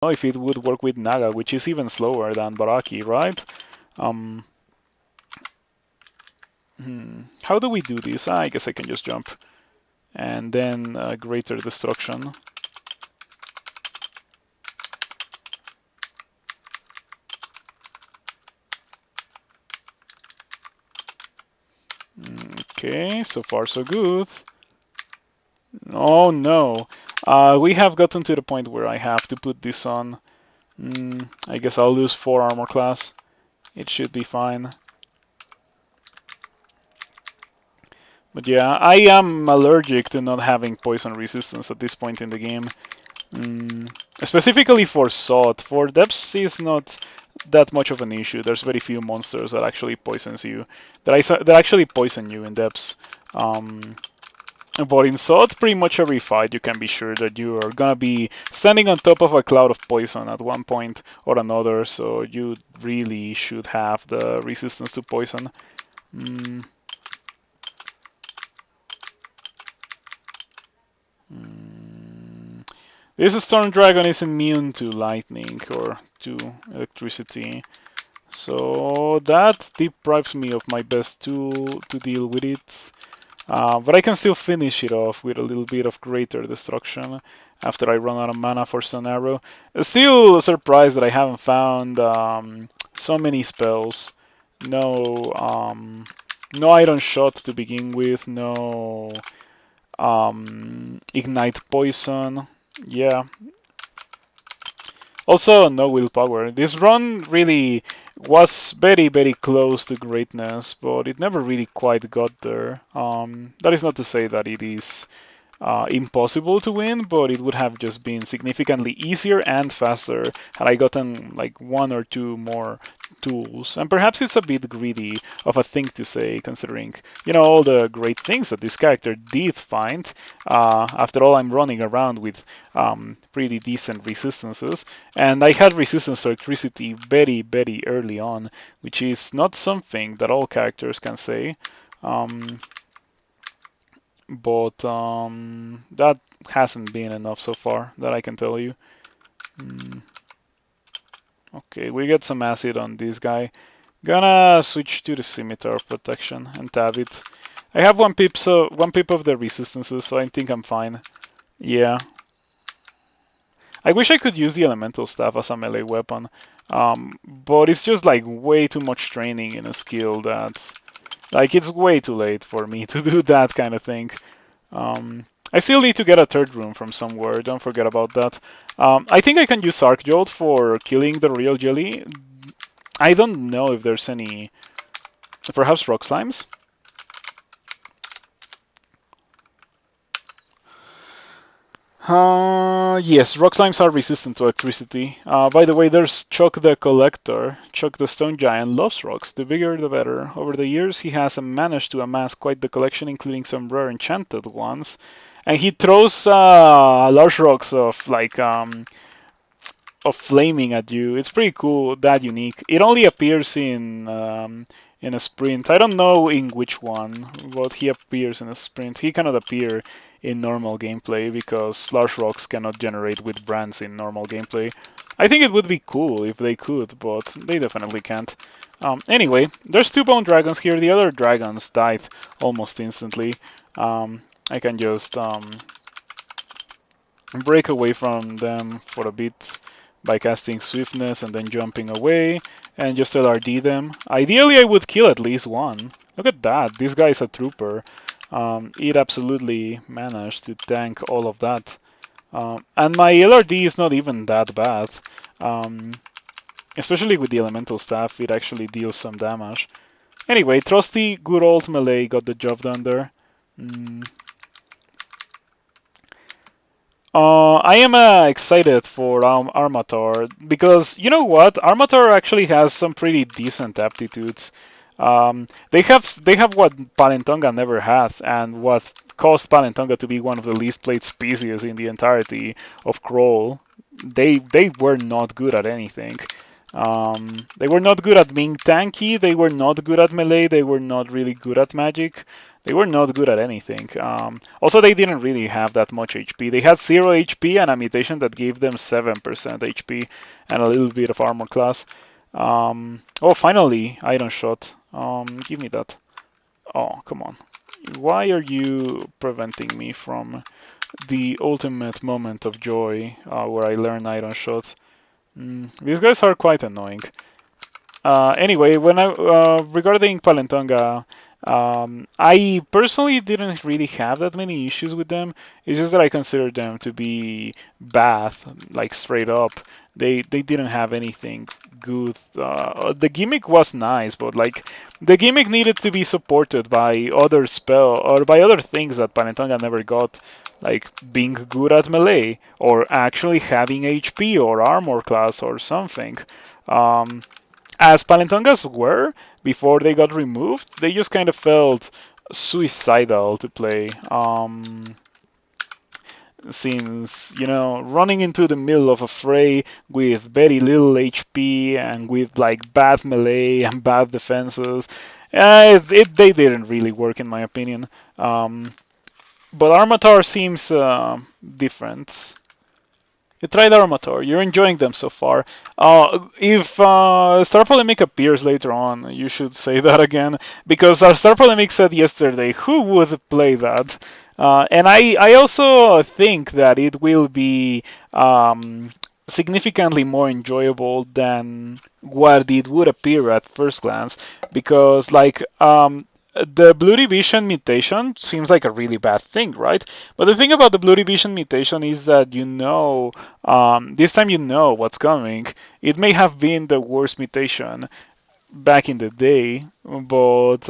know if it would work with Naga, which is even slower than Barachi, right? Um, How do we do this? I guess I can just jump. And then greater destruction. Okay, so far so good. Oh no. We have gotten to the point where I have to put this on. I guess I'll lose 4 armor class. It should be fine. But yeah, I am allergic to not having poison resistance at this point in the game. Specifically for Sot. For Depths is not that much of an issue. There's very few monsters that actually poisons you. That actually poison you in Depths. But in Sot, pretty much every fight you can be sure that you are gonna be standing on top of a cloud of poison at one point or another, so you really should have the resistance to poison. Mm. Mm. This Storm Dragon is immune to lightning or to electricity, so that deprives me of my best tool to deal with it. But I can still finish it off with a little bit of greater destruction after I run out of mana for Stone Arrow. Still surprised that I haven't found so many spells. No, no Iron Shot to begin with. No Ignite Poison. Yeah. Also, no willpower. This run really was very close to greatness, but it never really quite got there. That is not to say that it is impossible to win, but it would have just been significantly easier and faster had I gotten like 1 or 2 more tools. And perhaps it's a bit greedy of a thing to say, considering, you know, all the great things that this character did find. After all, I'm running around with pretty decent resistances, and I had resistance to electricity very early on, which is not something that all characters can say. But that hasn't been enough so far, that I can tell you. Okay, we get some acid on this guy. Gonna switch to the scimitar protection and tab it. I have 1 pip, so 1 pip of the resistances, so I think I'm fine. Yeah. I wish I could use the elemental staff as a melee weapon, but it's just like way too much training in a skill that, like, it's way too late for me to do that kind of thing. I still need to get a 3rd room from somewhere, don't forget about that. I think I can use Arc Jolt for killing the real jelly. I don't know if there's any... Perhaps Rock Slimes? Yes, Rock Slimes are resistant to electricity. By the way, there's Chuck the Collector. Chuck the Stone Giant loves rocks, the bigger the better. Over the years, he has managed to amass quite the collection, including some rare enchanted ones. And he throws large rocks of flaming at you. It's pretty cool, that unique. It only appears in a sprint. I don't know in which one, but he appears in a sprint. He cannot appear in normal gameplay because large rocks cannot generate with brands in normal gameplay. I think it would be cool if they could, but they definitely can't. Anyway, there's 2 bone dragons here. The other dragons died almost instantly. I can just break away from them for a bit by casting Swiftness and then jumping away and just LRD them. Ideally, I would kill at least one. Look at that. This guy is a trooper. It absolutely managed to tank all of that. And my LRD is not even that bad. Especially with the elemental staff, it actually deals some damage. Anyway, trusty, good old melee got the job done there. I am excited for Armator because you know what? Armator actually has some pretty decent aptitudes. They have what Palentonga never had, and what caused Palentonga to be one of the least played species in the entirety of Crawl. They were not good at anything. They were not good at being tanky. They were not good at melee. They were not really good at magic. They were not good at anything. Also, they didn't really have that much HP. They had 0 HP and a mutation that gave them 7% HP and a little bit of armor class. Oh, finally, Iron Shot. Give me that. Oh, come on. Why are you preventing me from the ultimate moment of joy where I learn Iron Shot? These guys are quite annoying. Anyway, regarding Palentonga, I personally didn't really have that many issues with them. It's just that I consider them to be bad, like straight up. They didn't have anything good. The gimmick was nice, but like the gimmick needed to be supported by other spell or by other things that Palentonga never got, like being good at melee or actually having HP or armor class or something. Um, as Palentongas were before they got removed, they just kind of felt suicidal to play. Since, running into the middle of a fray with very little HP and with like bad melee and bad defenses, they didn't really work in my opinion. But Armatar seems different. You tried Armator. You're enjoying them so far. If Star Polemic appears later on, you should say that again, because Star Polemic said yesterday, who would play that? And I also think that it will be significantly more enjoyable than what it would appear at first glance, because like the Blue Division mutation seems like a really bad thing, right? But the thing about the Blue Division mutation is that this time you know what's coming. It may have been the worst mutation back in the day, but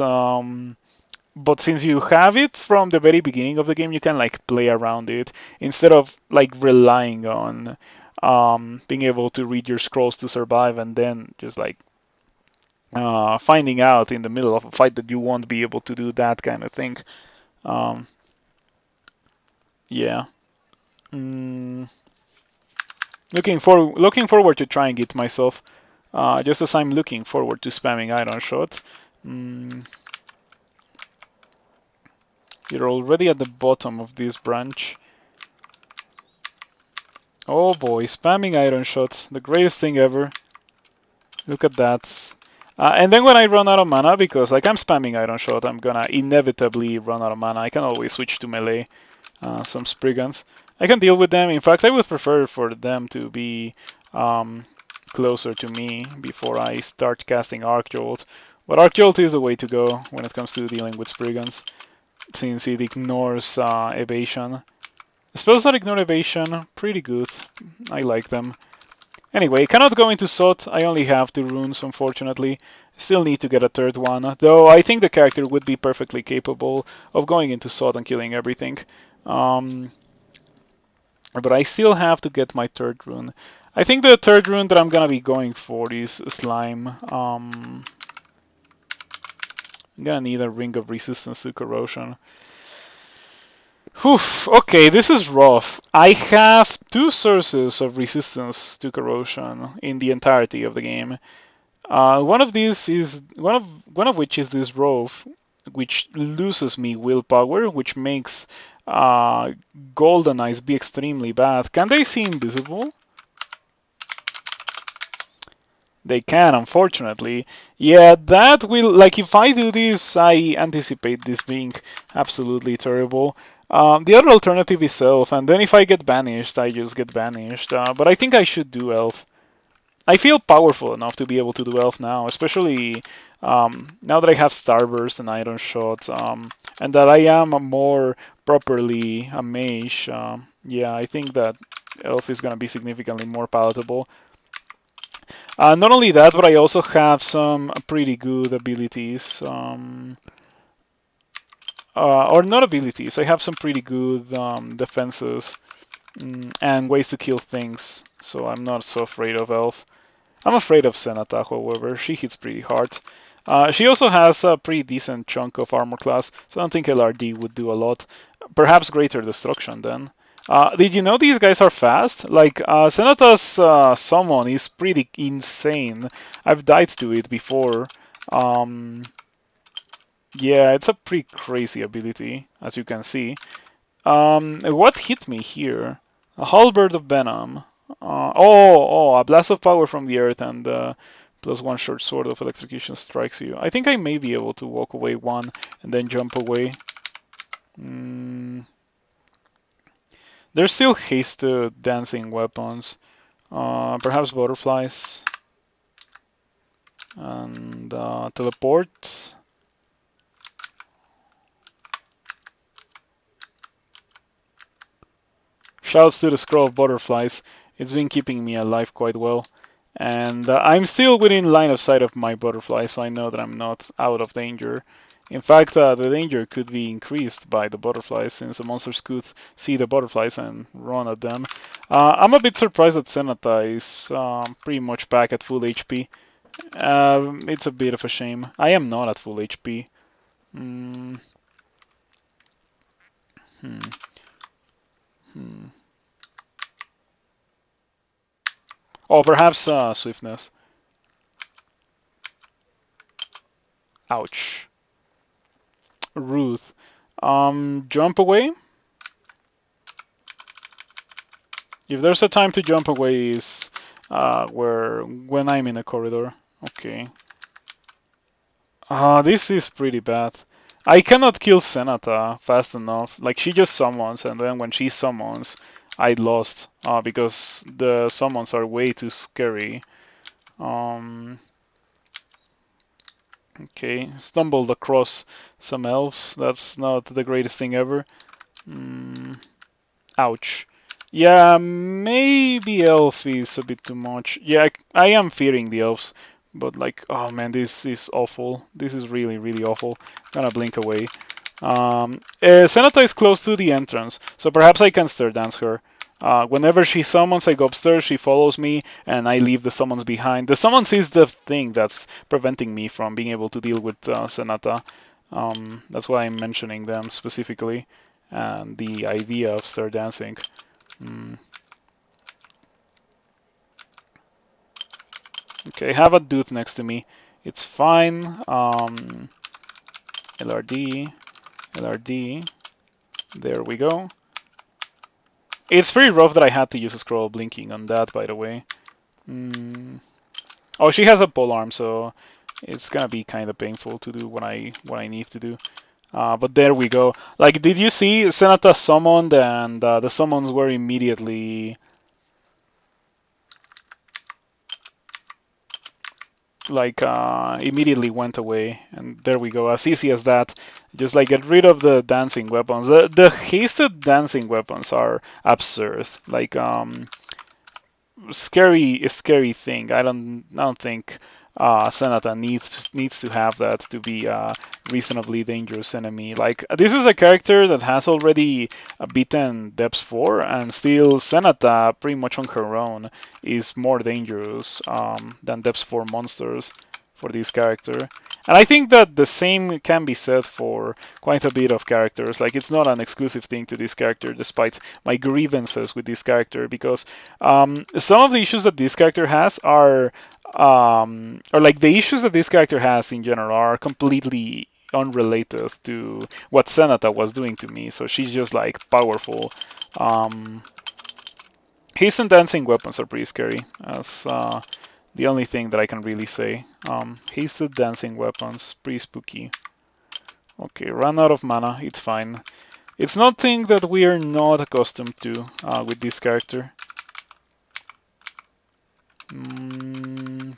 since you have it from the very beginning of the game, you can like play around it instead of like relying on being able to read your scrolls to survive and then just like finding out in the middle of a fight that you won't be able to do that kind of thing. Um, yeah. Mm, looking forward to trying it myself. Just as I'm looking forward to spamming Iron Shot. Mm, you're already at the bottom of this branch. Oh boy, spamming Iron Shot, the greatest thing ever. Look at that. And then when I run out of mana, because like I'm spamming Iron Shot, I'm gonna inevitably run out of mana. I can always switch to melee, some Spriggans. I can deal with them. In fact, I would prefer for them to be closer to me before I start casting Arc Jolt. But Arc Jolt is the way to go when it comes to dealing with Spriggans, since it ignores evasion. Spells that ignore evasion, pretty good. I like them. Anyway, cannot go into Sot. I only have 2 runes, unfortunately. Still need to get a third one, though I think the character would be perfectly capable of going into Sot and killing everything. But I still have to get my third rune. I think the third rune that I'm gonna be going for is Slime. I'm gonna need a Ring of Resistance to Corrosion. Whew, okay, this is rough. I have 2 sources of resistance to corrosion in the entirety of the game. One of these is one of which is this Rove, which loses me willpower, which makes Golden Eyes be extremely bad. Can they see invisible? They can, unfortunately. Yeah, that will, like, if I do this, I anticipate this being absolutely terrible. The other alternative is Elf, and then if I get banished, I just get banished. But I think I should do Elf. I feel powerful enough to be able to do Elf now, especially now that I have Starburst and Iron Shot, and that I am a more properly a mage. Yeah, I think that Elf is going to be significantly more palatable. Not only that, but I also have some pretty good abilities. Or not abilities, I have some pretty good defenses and ways to kill things, so I'm not so afraid of Elf. I'm afraid of Senata, however, she hits pretty hard. She also has a pretty decent chunk of armor class, so I don't think LRD would do a lot. Perhaps Greater Destruction then. Did you know these guys are fast? Like, Senata's summon is pretty insane. I've died to it before. Yeah, it's a pretty crazy ability, as you can see. What hit me here? A halberd of venom. A blast of power from the earth and +1 short sword of electrocution strikes you. I think I may be able to walk away one and then jump away. Mm, there's still hasted dancing weapons. Perhaps butterflies and teleport. Shouts to the scroll of butterflies. It's been keeping me alive quite well. And I'm still within line of sight of my butterfly, so I know that I'm not out of danger. In fact, the danger could be increased by the butterflies, since the monsters could see the butterflies and run at them. I'm a bit surprised that Zenata is pretty much back at full HP. It's a bit of a shame. I am not at full HP. Mm, hmm, hmm. Oh, perhaps swiftness. Ouch. Ruth. Jump away? If there's a time to jump away is when I'm in a corridor. Okay. This is pretty bad. I cannot kill Senata fast enough. Like she just summons, and then when she summons, I lost. Because the summons are way too scary. Um, okay, stumbled across some elves. That's not the greatest thing ever. Mm, ouch. Yeah, maybe elf is a bit too much. Yeah, I am fearing the elves, but like, oh man, this is awful. This is really, really awful. Gonna blink away. Senata is close to the entrance, so perhaps I can stir dance her. Whenever she summons, I go upstairs, she follows me, and I leave the summons behind. The summons is the thing that's preventing me from being able to deal with Senata. That's why I'm mentioning them specifically, and the idea of stir dancing. Mm. Okay, have a dude next to me. It's fine. LRD, LRD. There we go. It's pretty rough that I had to use a scroll blinking on that, by the way. Mm. Oh, she has a pole arm, so it's gonna be kind of painful to do what I need to do. But there we go. Like, did you see Senata summoned, and the summons were immediately immediately went away, and there we go, as easy as that. Just like get rid of the dancing weapons. The hasted dancing weapons are absurd. Like scary thing. I don't think Senata needs to have that to be a reasonably dangerous enemy. Like this is a character that has already beaten Depths 4, and still Senata, pretty much on her own, is more dangerous than Depths 4 monsters for this character. And I think that the same can be said for quite a bit of characters. Like it's not an exclusive thing to this character, despite my grievances with this character, because some of the issues that this character has or like the issues that this character has in general are completely unrelated to what Senata was doing to me. So she's just like powerful. Um, his and dancing weapons are pretty scary. That's the only thing that I can really say. Hasted dancing weapons, pretty spooky. Okay, run out of mana. It's fine. It's nothing that we are not accustomed to with this character. Mm.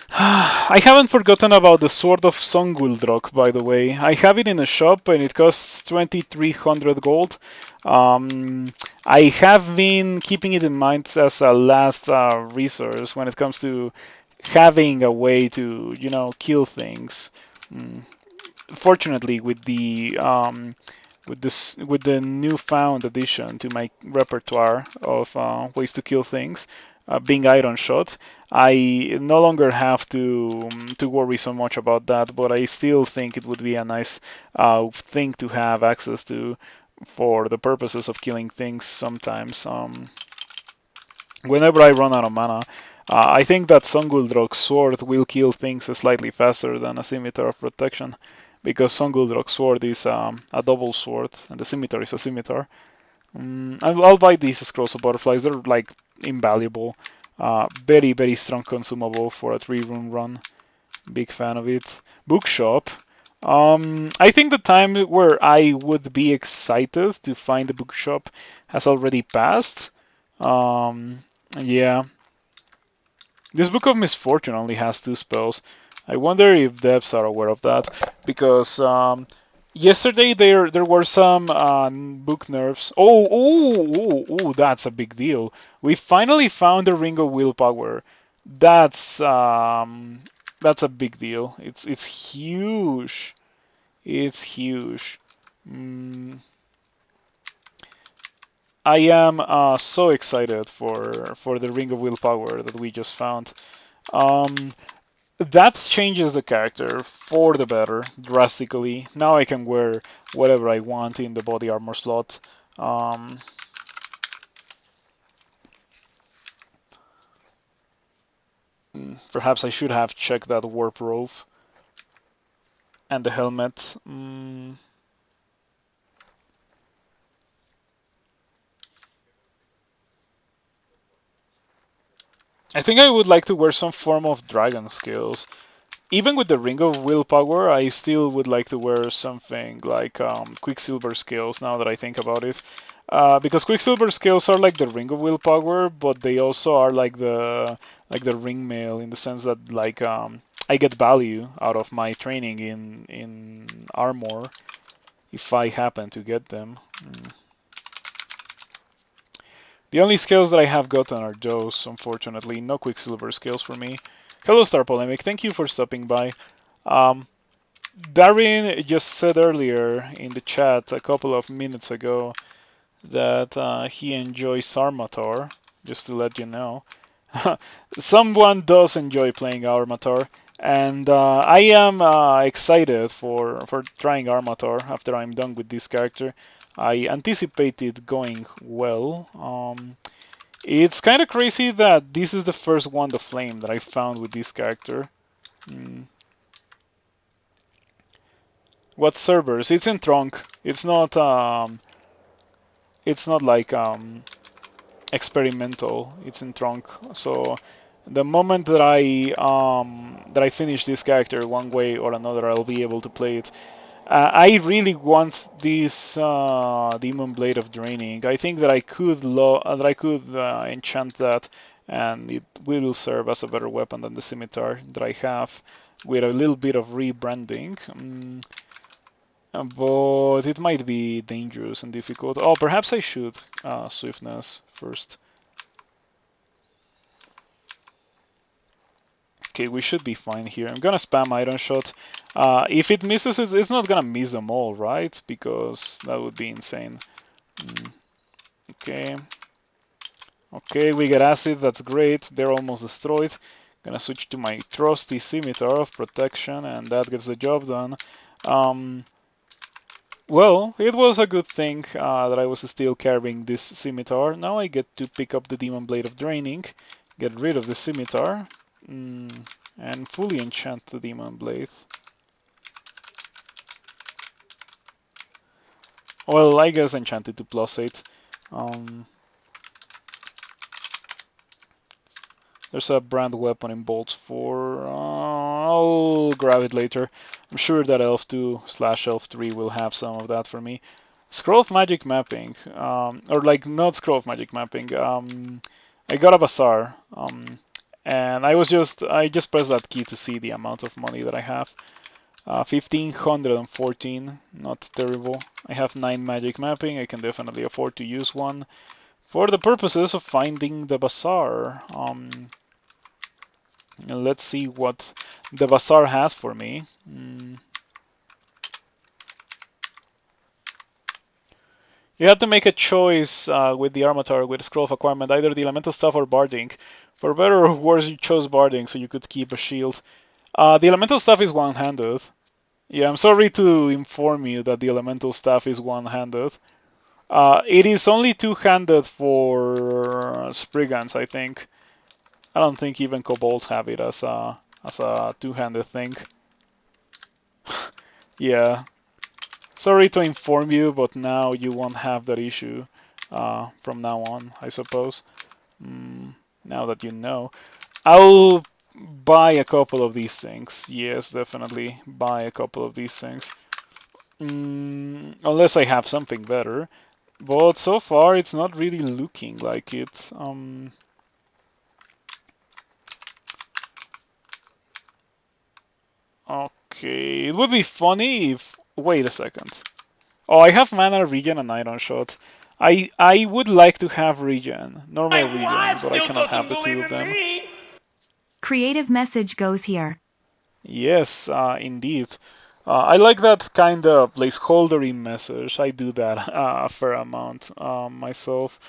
I haven't forgotten about the Sword of Songuldrok, by the way. I have it in a shop and it costs 2300 gold. I have been keeping it in mind as a last resource when it comes to having a way to, kill things. Mm. Fortunately, with the newfound addition to my repertoire of ways to kill things, being iron shot, I no longer have to worry so much about that. But I still think it would be a nice thing to have access to for the purposes of killing things sometimes. Whenever I run out of mana, I think that Songuldrok's sword will kill things slightly faster than a scimitar of protection, because Songuldrok's sword is a double sword and the scimitar is a scimitar. I'll buy these scrolls of butterflies. They're like invaluable. Very, very strong consumable for a 3-rune run. Big fan of it. Bookshop. I think the time where I would be excited to find the bookshop has already passed. Yeah. This Book of Misfortune only has 2 spells. I wonder if devs are aware of that, because yesterday there were some book nerfs. Oh, that's a big deal. We finally found the Ring of Willpower. That's a big deal. It's huge. It's huge. Mm, I am so excited for the Ring of Willpower that we just found. Um, that changes the character for the better drastically. Now I can wear whatever I want in the body armor slot. Um, Perhaps I should have checked that warp robe and the helmet. I think I would like to wear some form of dragon scales. Even with the Ring of Willpower, I still would like to wear something like Quicksilver scales now that I think about it. Because Quicksilver scales are like the Ring of Willpower, but they also are like the ring mail in the sense that like I get value out of my training in armor if I happen to get them. The only scales that I have gotten are those, unfortunately. No Quicksilver scales for me. Hello, Star Polemic. Thank you for stopping by. Um, Darren just said earlier in the chat a couple of minutes ago that he enjoys Armator, just to let you know. Someone does enjoy playing Armator, and I am excited for trying Armator after I'm done with this character. I anticipate it going well. It's kind of crazy that this is the first Wand of Flame that I found with this character. Mm. What servers? It's in Trunk. It's not. It's not like experimental. It's in Trunk. So the moment that I finish this character one way or another, I'll be able to play it. I really want this Demon Blade of Draining. I think that I could enchant that, and it will serve as a better weapon than the scimitar that I have, with a little bit of rebranding. But it might be dangerous and difficult. Oh, perhaps I should swiftness first. Okay, we should be fine here. I'm gonna spam Iron Shot. If it misses, it's not gonna miss them all, right? Because that would be insane. Okay. Okay, we get acid. That's great. They're almost destroyed. Gonna switch to my trusty scimitar of protection, and that gets the job done. Well, it was a good thing that I was still carrying this scimitar. Now I get to pick up the Demon Blade of Draining, get rid of the scimitar, and fully enchant the Demon Blade. Well, I guess enchanted to +8. There's a brand weapon in bolts 4. I'll grab it later. I'm sure that Elf 2/Elf 3 will have some of that for me. Scroll of Magic Mapping, or like not Scroll of Magic Mapping. I got a bazaar, and I just pressed that key to see the amount of money that I have. 1514, not terrible. I have 9 magic mapping. I can definitely afford to use one for the purposes of finding the bazaar. Let's see what the bazaar has for me. You have to make a choice with the Armator, with Scroll of Acquirement, either the Elemental Staff or Barding. For better or worse, you chose Barding, so you could keep a shield. The Elemental Staff is one-handed. Yeah, I'm sorry to inform you that the Elemental Staff is one-handed. It is only two-handed for Spriggans, I think. I don't think even kobolds have it as a two-handed thing. Yeah. Sorry to inform you, but now you won't have that issue from now on, I suppose. Now that you know. I'll buy a couple of these things. Yes, definitely buy a couple of these things. Unless I have something better. But so far, it's not really looking like it. Okay, it would be funny if... Wait a second. Oh, I have mana regen and iron shot. I would like to have regen, normal regen, but I cannot have the two of them. Creative message goes here. Yes, indeed. I like that kind of placeholdery message. I do that a fair amount myself.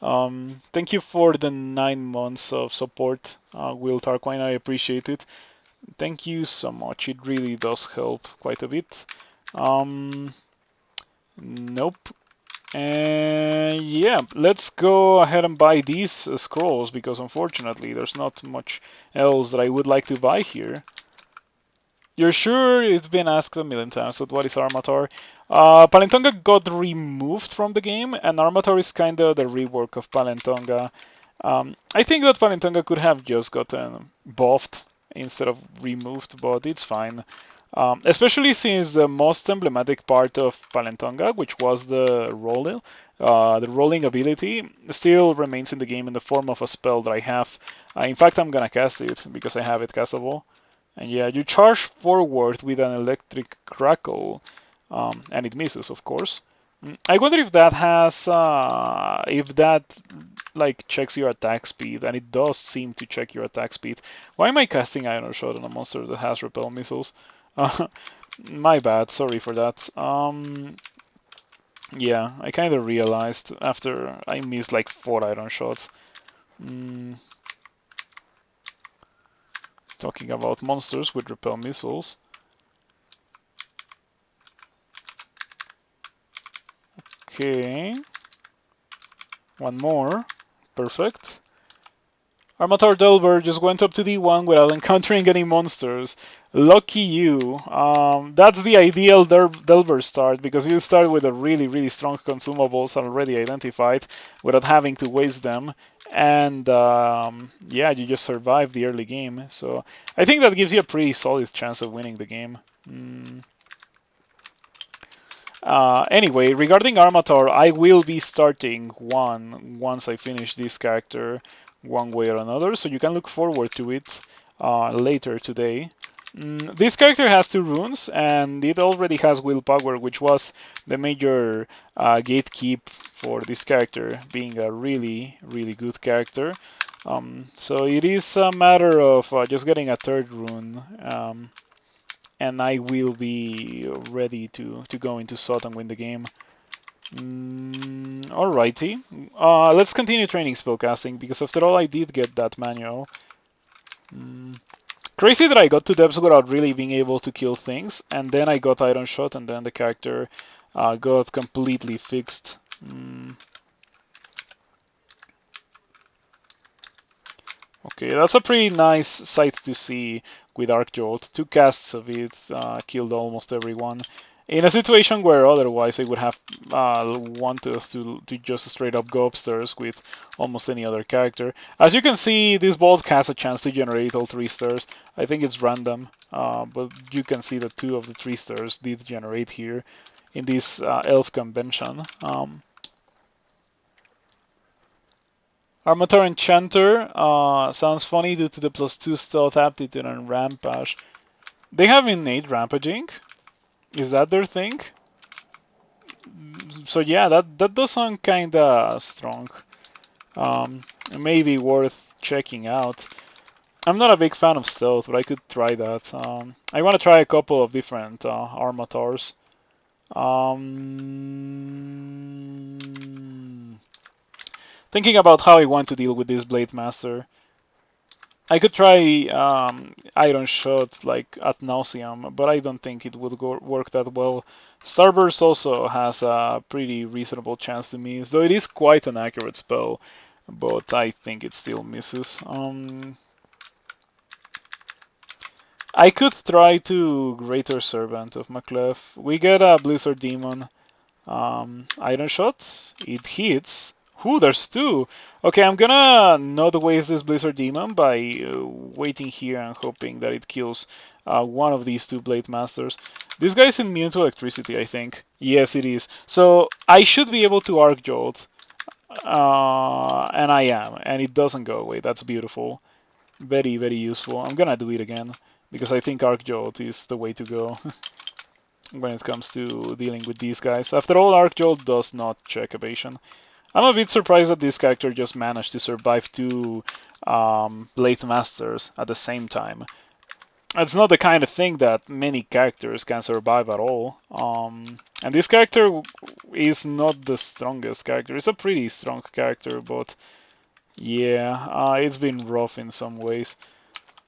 Thank you for the 9 months of support, Will Tarquine. I appreciate it. Thank you so much. It really does help quite a bit. Nope. And yeah, let's go ahead and buy these scrolls because unfortunately there's not much else that I would like to buy here. You're sure it's been asked a million times, but what is Armator? Palentonga got removed from the game, and Armator is kind of the rework of Palentonga. I think that Palentonga could have just gotten buffed instead of removed, but it's fine. Especially since the most emblematic part of Palentonga, which was the rolling ability, still remains in the game in the form of a spell that I have. In fact, I'm gonna cast it because I have it castable. And yeah, you charge forward with an electric crackle, and it misses, of course. I wonder if that has, if that like checks your attack speed, and it does seem to check your attack speed. Why am I casting Iron Shot on a monster that has repel missiles? My bad, sorry for that. Yeah, I kind of realized after I missed like 4 Iron Shots. Talking about monsters with repel missiles. Okay. One more. Perfect. Armator Delver just went up to D1 without encountering any monsters. Lucky you. That's the ideal Delver start because you start with a really strong consumables already identified without having to waste them. And yeah, you just survive the early game. So I think that gives you a pretty solid chance of winning the game. Anyway, regarding Armator, I will be starting one once I finish this character one way or another, so you can look forward to it later today. This character has 2 runes, and it already has willpower, which was the major gatekeep for this character, being a really good character. So it is a matter of just getting a 3rd rune. And I will be ready to go into SOT and win the game. Alrighty. Let's continue training spellcasting, because after all I did get that manual. Crazy that I got to depths without really being able to kill things, and then I got Iron Shot, and then the character got completely fixed. Okay, that's a pretty nice sight to see with Arc Jolt. 2 casts of it killed almost everyone. In a situation where otherwise I would have wanted to just straight up go upstairs with almost any other character. As you can see, this bolt has a chance to generate all 3 stars. I think it's random, but you can see that 2 of the 3 stars did generate here in this elf convention. Armator Enchanter sounds funny due to the +2 stealth aptitude and rampage. They have innate rampaging? Is that their thing? So yeah, that does sound kinda strong. Maybe worth checking out. I'm not a big fan of stealth, but I could try that. I want to try a couple of different Armators. Thinking about how I want to deal with this Blade Master. I could try Iron Shot like ad nauseam, but I don't think it would work that well. Starburst also has a pretty reasonable chance to miss, though it is quite an accurate spell. but I think it still misses. I could try to Greater Servant of Makhleb. We get a Blizzard Demon. Iron Shots. It hits. Ooh, there's two. Okay, I'm gonna not waste this Blizzard Demon by waiting here and hoping that it kills one of these two Blade Masters. This guy's immune to electricity, I think. Yes, it is. So I should be able to Arc Jolt. And I am. And it doesn't go away. That's beautiful. Very, very useful. I'm gonna do it again because I think Arc Jolt is the way to go when it comes to dealing with these guys. After all, Arc Jolt does not check evasion. I'm a bit surprised that this character just managed to survive two Blade Masters at the same time. It's not the kind of thing that many characters can survive at all. And this character is not the strongest character. It's a pretty strong character, but yeah, it's been rough in some ways.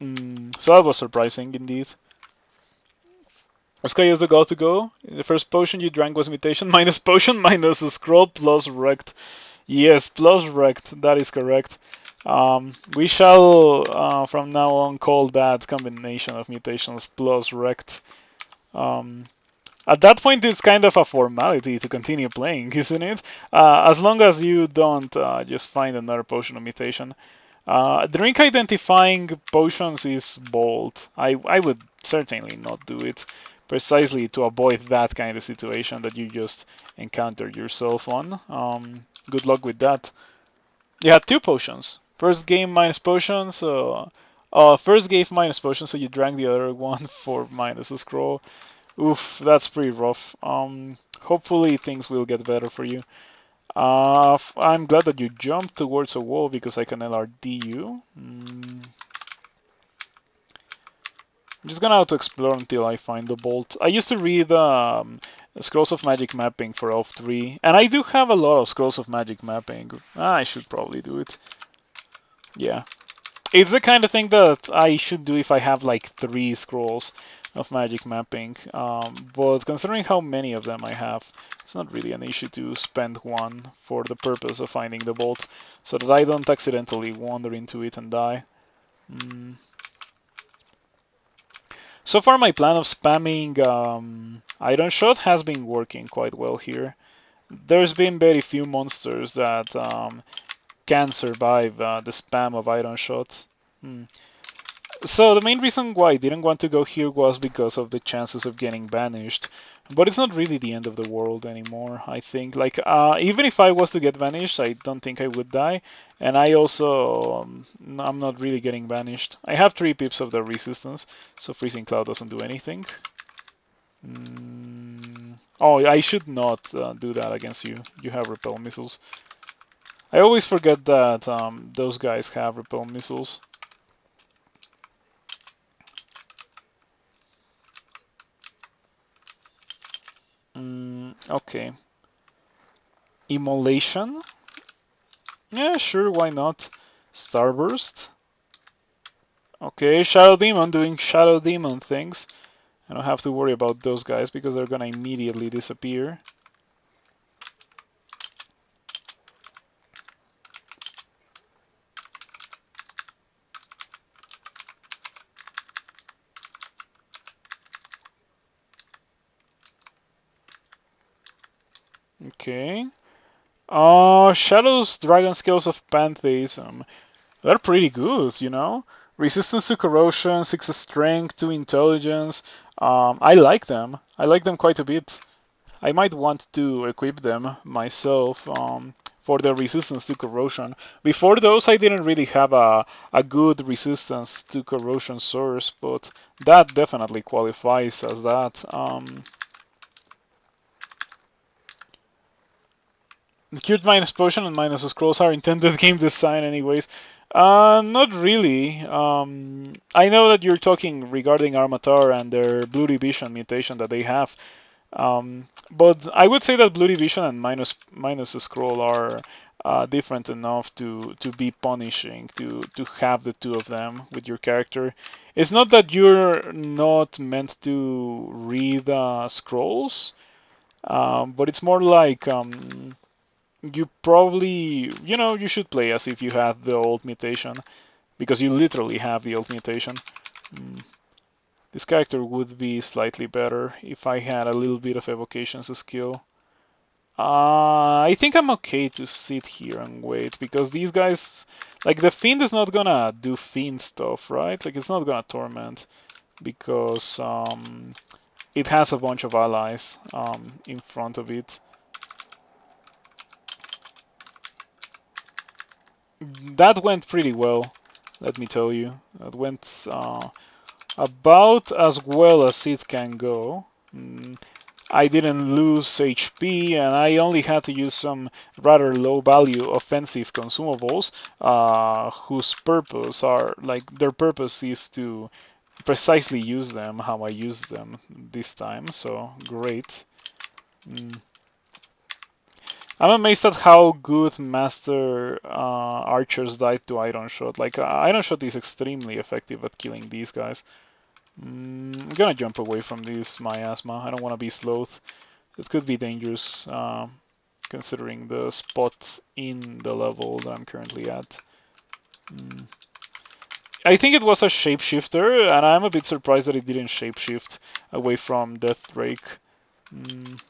So that was surprising indeed. Oscar is the god to go. The first potion you drank was mutation minus potion minus a scroll plus wrecked. Yes, plus wrecked. That is correct. We shall from now on call that combination of mutations plus wrecked. At that point, it's kind of a formality to continue playing, isn't it? As long as you don't just find another potion of mutation. Drink identifying potions is bold. I would certainly not do it, precisely to avoid that kind of situation that you just encountered yourself on. Good luck with that. You had two potions. First game minus potions, first game minus potions, so you drank the other one for minus a scroll. Oof, that's pretty rough. Hopefully things will get better for you. I'm glad that you jumped towards a wall because I can LRD you. I'm just gonna have to explore until I find the bolt. I used to read Scrolls of Magic Mapping for Elf 3, and I do have a lot of Scrolls of Magic Mapping. I should probably do it. Yeah. It's the kind of thing that I should do if I have like 3 scrolls of magic mapping. But considering how many of them I have, it's not really an issue to spend one for the purpose of finding the bolt, so that I don't accidentally wander into it and die. So far my plan of spamming Iron Shot has been working quite well here. There's been very few monsters that can survive the spam of Iron Shots. So the main reason why I didn't want to go here was because of the chances of getting banished. But it's not really the end of the world anymore, I think. Like, even if I was to get banished, I don't think I would die. And I also, I'm not really getting banished. I have 3 pips of the resistance, so Freezing Cloud doesn't do anything. Oh, I should not do that against you. You have repel missiles. I always forget that those guys have repel missiles. Okay. Immolation? Yeah, sure, why not? Starburst? Okay, Shadow Demon doing Shadow Demon things. I don't have to worry about those guys because they're gonna immediately disappear. Okay. Shadow's Dragon Scales of Pantheism. They're pretty good, you know? Resistance to corrosion, 6 strength, 2 intelligence. I like them. I like them quite a bit. I might want to equip them myself for the resistance to corrosion. Before those, I didn't really have a good resistance to corrosion source, but that definitely qualifies as that. Cured minus potion and minus scrolls are intended game design anyways. Not really. I know that you're talking regarding Armatar and their Bloody Vision mutation that they have. But I would say that Bloody Vision and minus scroll are different enough to be punishing, to have the two of them with your character. It's not that you're not meant to read scrolls, but it's more like you probably, you should play as if you had the old mutation, because you literally have the old mutation. Mm. This character would be slightly better if I had a little bit of evocations skill. I think I'm okay to sit here and wait, because these guys, like the Fiend is not gonna do Fiend stuff, right? Like it's not gonna torment, because it has a bunch of allies in front of it. That went pretty well, let me tell you. That went about as well as it can go. I didn't lose HP, and I only had to use some rather low value offensive consumables, whose purpose are like their purpose is to precisely use them how I used them this time. So great. Mm. I'm amazed at how good Master Archers died to Iron Shot. Like, Iron Shot is extremely effective at killing these guys. I'm gonna jump away from this miasma. I don't want to be sloth. It could be dangerous, considering the spot in the level that I'm currently at. Mm. I think it was a shapeshifter, and I'm a bit surprised that it didn't shapeshift away from Death Drake. Mm.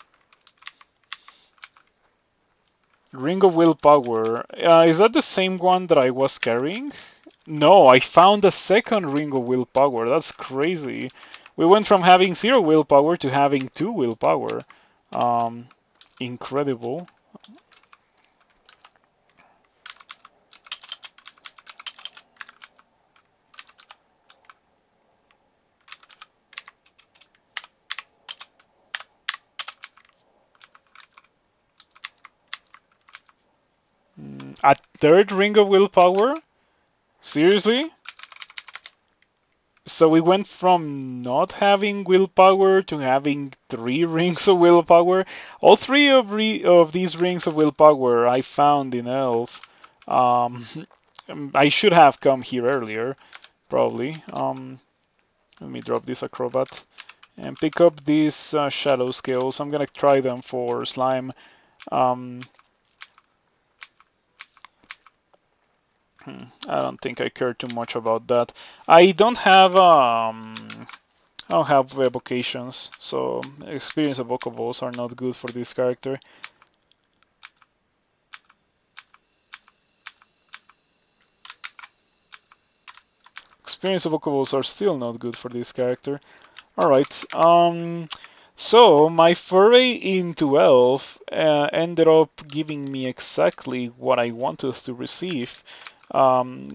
Ring of Willpower. Is that the same one that I was carrying? No, I found a second Ring of Willpower. That's crazy. We went from having 0 willpower to having 2 willpower. Um, Incredible. A third Ring of Willpower? Seriously? So we went from not having willpower to having 3 rings of willpower. All 3 of these rings of willpower I found in Elf. Um, I should have come here earlier, probably. Let me drop this acrobat and pick up these shadow skills. I'm gonna try them for slime. Um, I don't think I care too much about that. I don't have evocations, so experience evocables are not good for this character. Experience evocables are still not good for this character. Alright, so my foray into Elf ended up giving me exactly what I wanted to receive,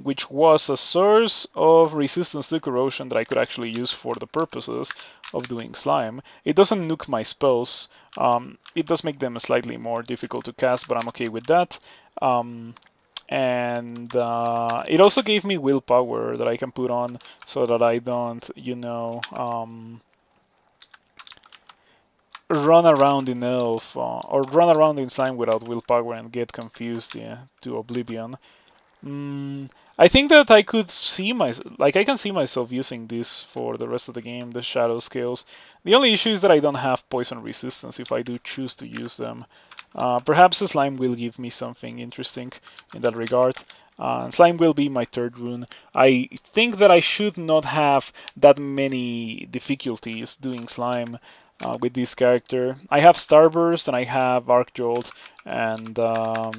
which was a source of resistance to corrosion that I could actually use for the purposes of doing slime. It doesn't nuke my spells. It does make them slightly more difficult to cast, but I'm okay with that. And it also gave me willpower that I can put on so that I don't, run around in Elf or run around in Slime without willpower and get confused, yeah, to oblivion. I think that I could see I can see myself using this for the rest of the game, the shadow skills. The only issue is that I don't have poison resistance if I do choose to use them. Perhaps the slime will give me something interesting in that regard. Slime will be my third rune. I think that I should not have that many difficulties doing slime with this character. I have Starburst and I have Arc Jolt, and a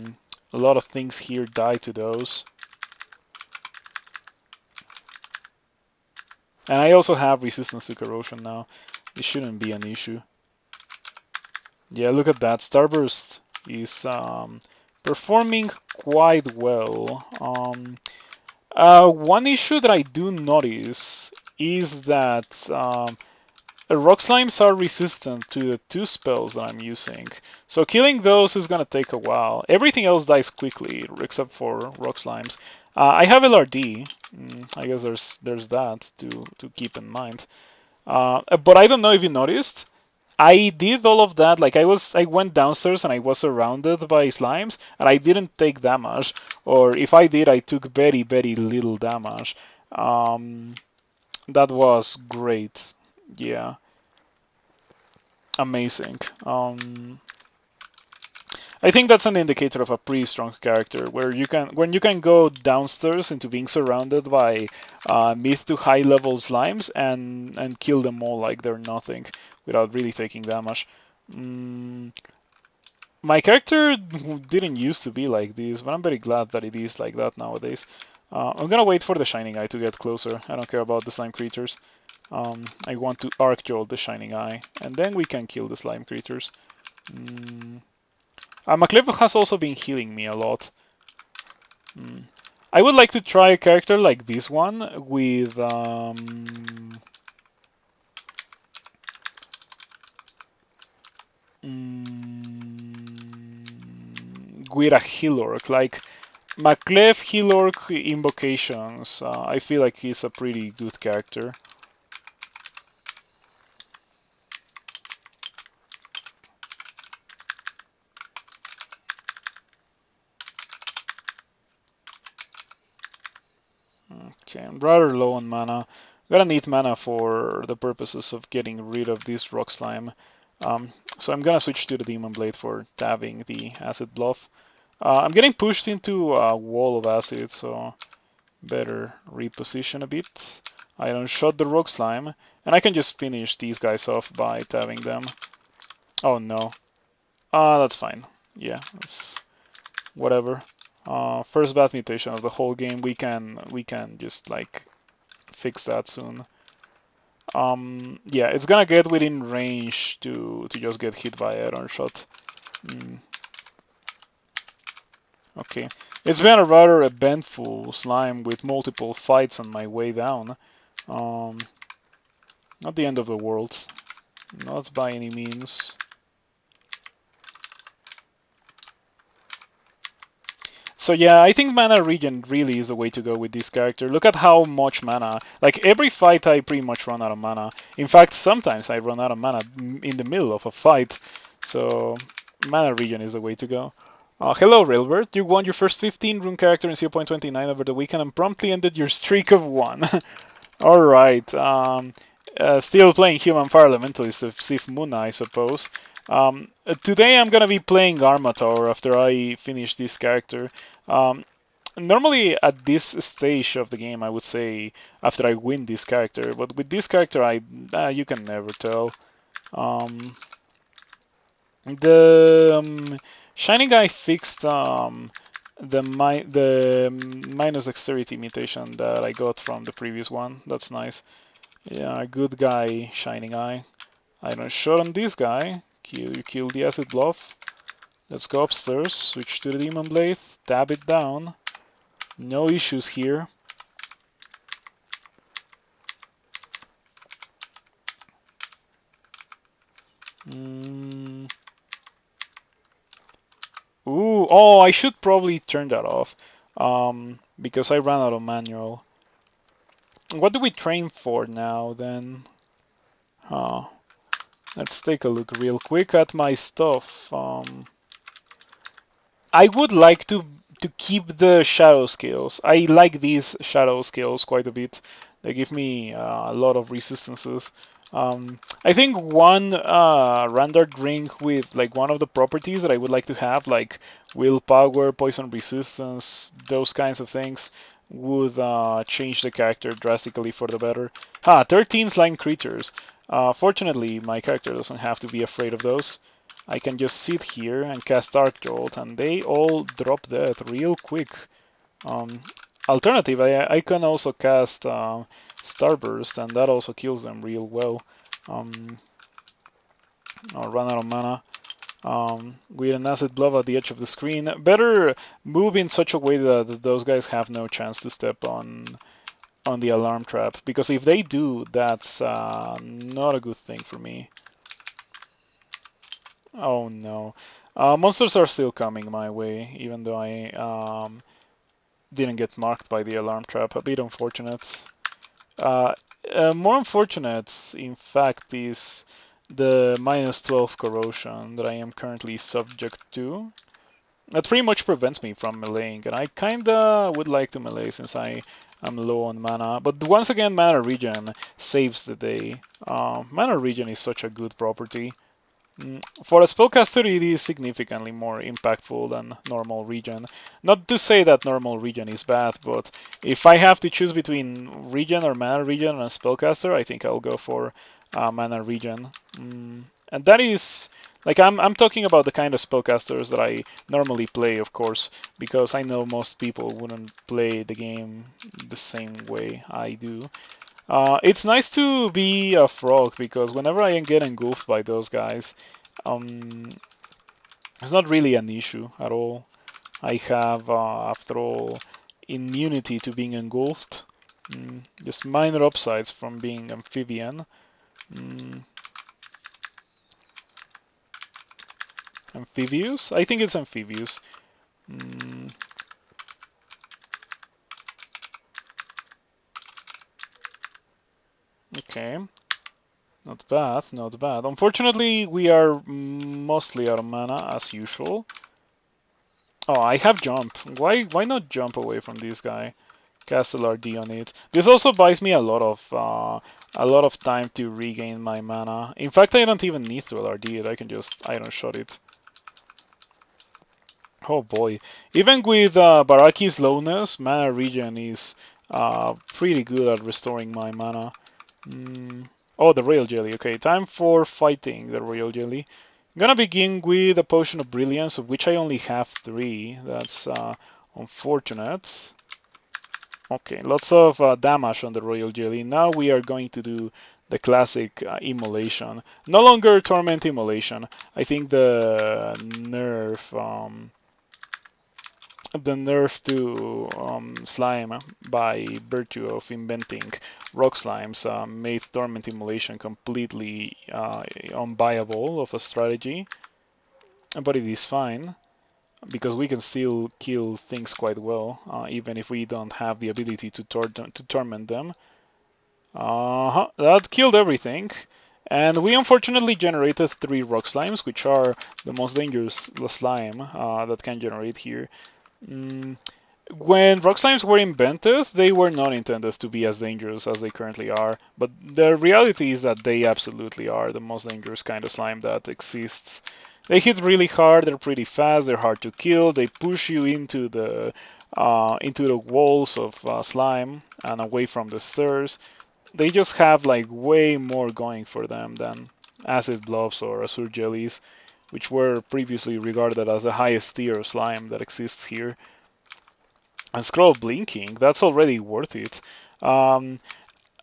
lot of things here die to those. And I also have resistance to corrosion now. It shouldn't be an issue. Yeah, look at that. Starburst is performing quite well. One issue that I do notice is that rock slimes are resistant to the 2 spells that I'm using. So killing those is gonna take a while. Everything else dies quickly except for rock slimes. I have LRD. I guess there's that to keep in mind. But I don't know if you noticed. I did all of that. Like I went downstairs and I was surrounded by slimes, and I didn't take damage. Or if I did, I took very very little damage. That was great. Yeah, amazing. I think that's an indicator of a pretty strong character, where when you can go downstairs into being surrounded by mid to high level slimes and kill them all like they're nothing without really taking damage. Mm, my character didn't used to be like this, but I'm very glad that it is like that nowadays. I'm gonna wait for the Shining Eye to get closer. I don't care about the slime creatures. I want to arc jolt the Shining Eye, and then we can kill the slime creatures. Mm. Makhleb has also been healing me a lot. Mm. I would like to try a character like this one with with a heal orc, like Makhleb heal orc invocations. I feel like he's a pretty good character. Okay, I'm rather low on mana. Gonna need mana for the purposes of getting rid of this rock slime. So I'm gonna switch to the Demon Blade for tabbing the acid bluff. I'm getting pushed into a wall of acid, so better reposition a bit. I don't shot the rock slime, and I can just finish these guys off by tabbing them. Oh no. That's fine. Yeah, it's whatever. First bad mutation of the whole game. We can just like fix that soon. Yeah, it's gonna get within range to just get hit by iron shot. Mm, okay, it's been a rather eventful slime with multiple fights on my way down. Um, Not the end of the world, not by any means. So yeah, I think mana regen really is the way to go with this character. Look at how much mana. Like every fight I pretty much run out of mana. In fact, sometimes I run out of mana in the middle of a fight. So mana regen is the way to go. Hello Reaver, you won your first 15 rune character in 0.29 over the weekend and promptly ended your streak of 1. Alright, still playing Human Fire Elementalist of Sif Muna, I suppose. Today I'm gonna be playing Armator after I finish this character. Um, Normally at this stage of the game I would say after I win this character, but with this character you can never tell. The Shining Guy fixed the minus dexterity mutation that I got from the previous one. That's nice. Yeah, good guy, Shining Eye. I don't shot on this guy. Kill the acid bluff. Let's go upstairs, switch to the Demon Blade, tab it down. No issues here. Mm. Ooh, oh, I should probably turn that off because I ran out of manual. What do we train for now then? Uh, let's take a look real quick at my stuff. I would like to keep the shadow skills. I like these shadow skills quite a bit. They give me a lot of resistances. I think one rendered ring with like one of the properties that I would like to have, like willpower, poison resistance, those kinds of things, would change the character drastically for the better. 13 slime creatures. Fortunately, my character doesn't have to be afraid of those. I can just sit here and cast Arc Jolt, and they all drop dead real quick. Alternative, I can also cast Starburst, and that also kills them real well. I'll run out of mana. With an acid bluff at the edge of the screen, better move in such a way that those guys have no chance to step on the alarm trap, because if they do, that's not a good thing for me. Oh no. Monsters are still coming my way, even though I didn't get marked by the alarm trap. A bit unfortunate. Uh, More unfortunate, in fact, is the minus 12 corrosion that I am currently subject to. That pretty much prevents me from meleeing, and I kinda would like to melee since I am low on mana. But once again, mana regen saves the day. Mana regen is such a good property. For a spellcaster, it is significantly more impactful than normal regen. Not to say that normal regen is bad, but if I have to choose between regen or mana regen and a spellcaster, I think I'll go for mana regen. And that is like I'm talking about the kind of spellcasters that I normally play, of course, because I know most people wouldn't play the game the same way I do. It's nice to be a frog because whenever I get engulfed by those guys, um, it's not really an issue at all. I have, after all, immunity to being engulfed. Just minor upsides from being amphibian. Mm, Amphibious? I think it's amphibious. Mm, okay, not bad, not bad. Unfortunately, we are mostly out of mana as usual. Oh, I have jump. Why not jump away from this guy? Cast LRD on it. This also buys me a lot of time to regain my mana. In fact, I don't even need to LRD it. I can just iron shot it. Oh boy. Even with Barachi's slowness, mana regen is pretty good at restoring my mana. Oh, the Royal Jelly. Okay, time for fighting the Royal Jelly. I'm gonna begin with a Potion of Brilliance, of which I only have 3. That's unfortunate. Okay, lots of damage on the Royal Jelly. Now we are going to do the classic immolation. No longer Torment Immolation. I think the nerf to slime by virtue of inventing rock slimes made Torment Immolation completely unviable of a strategy. But it is fine because we can still kill things quite well, even if we don't have the ability to torment them. That killed everything. And we unfortunately generated 3 rock slimes, which are the most dangerous slime that can generate here. Mm, when rock slimes were invented, they were not intended to be as dangerous as they currently are, but the reality is that they absolutely are the most dangerous kind of slime that exists. They hit really hard, they're pretty fast, they're hard to kill, they push you into the walls of slime and away from the stairs. They just have like way more going for them than acid blobs or azure jellies, which were previously regarded as the highest tier of slime that exists here. And scroll blinking, that's already worth it. Um,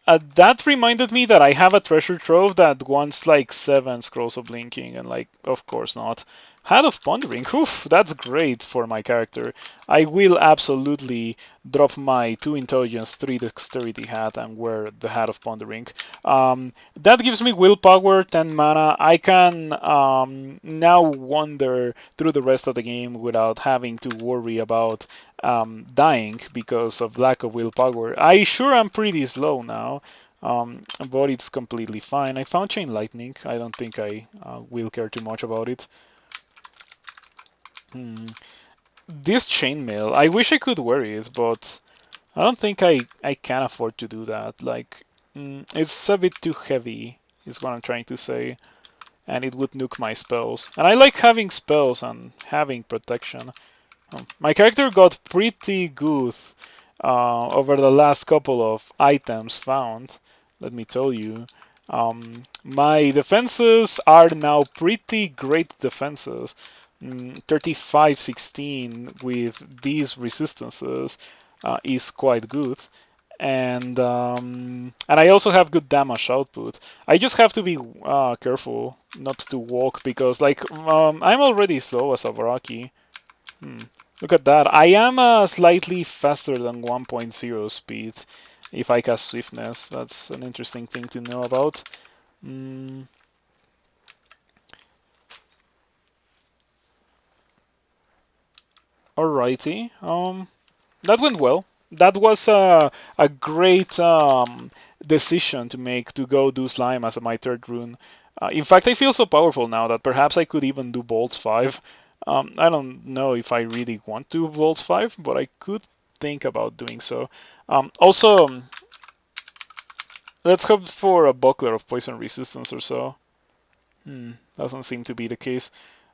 that reminded me that I have a treasure trove that wants like 7 scrolls of blinking, and like, of course not. Hat of Pondering, oof, that's great for my character. I will absolutely drop my 2 intelligence, 3 dexterity hat and wear the Hat of Pondering. That gives me willpower, 10 mana. I can now wander through the rest of the game without having to worry about dying because of lack of willpower. I sure am pretty slow now, but it's completely fine. I found Chain Lightning. I don't think I will care too much about it. This chainmail, I wish I could wear it, but I don't think I can afford to do that. Like, it's a bit too heavy, is what I'm trying to say, and it would nuke my spells. And I like having spells and having protection. My character got pretty good over the last couple of items found, let me tell you. My defenses are now pretty great defenses. 35-16 with these resistances is quite good. And I also have good damage output. I just have to be careful not to walk because like I'm already slow as a Barachi. Look at that. I am slightly faster than 1.0 speed if I cast swiftness. That's an interesting thing to know about. Mm, Alrighty. That went well. That was a great decision to make to go do slime as my 3rd rune. In fact, I feel so powerful now that perhaps I could even do Bolts 5. I don't know if I really want to do Bolts 5, but I could think about doing so. Also, let's hope for a buckler of poison resistance or so. Doesn't seem to be the case.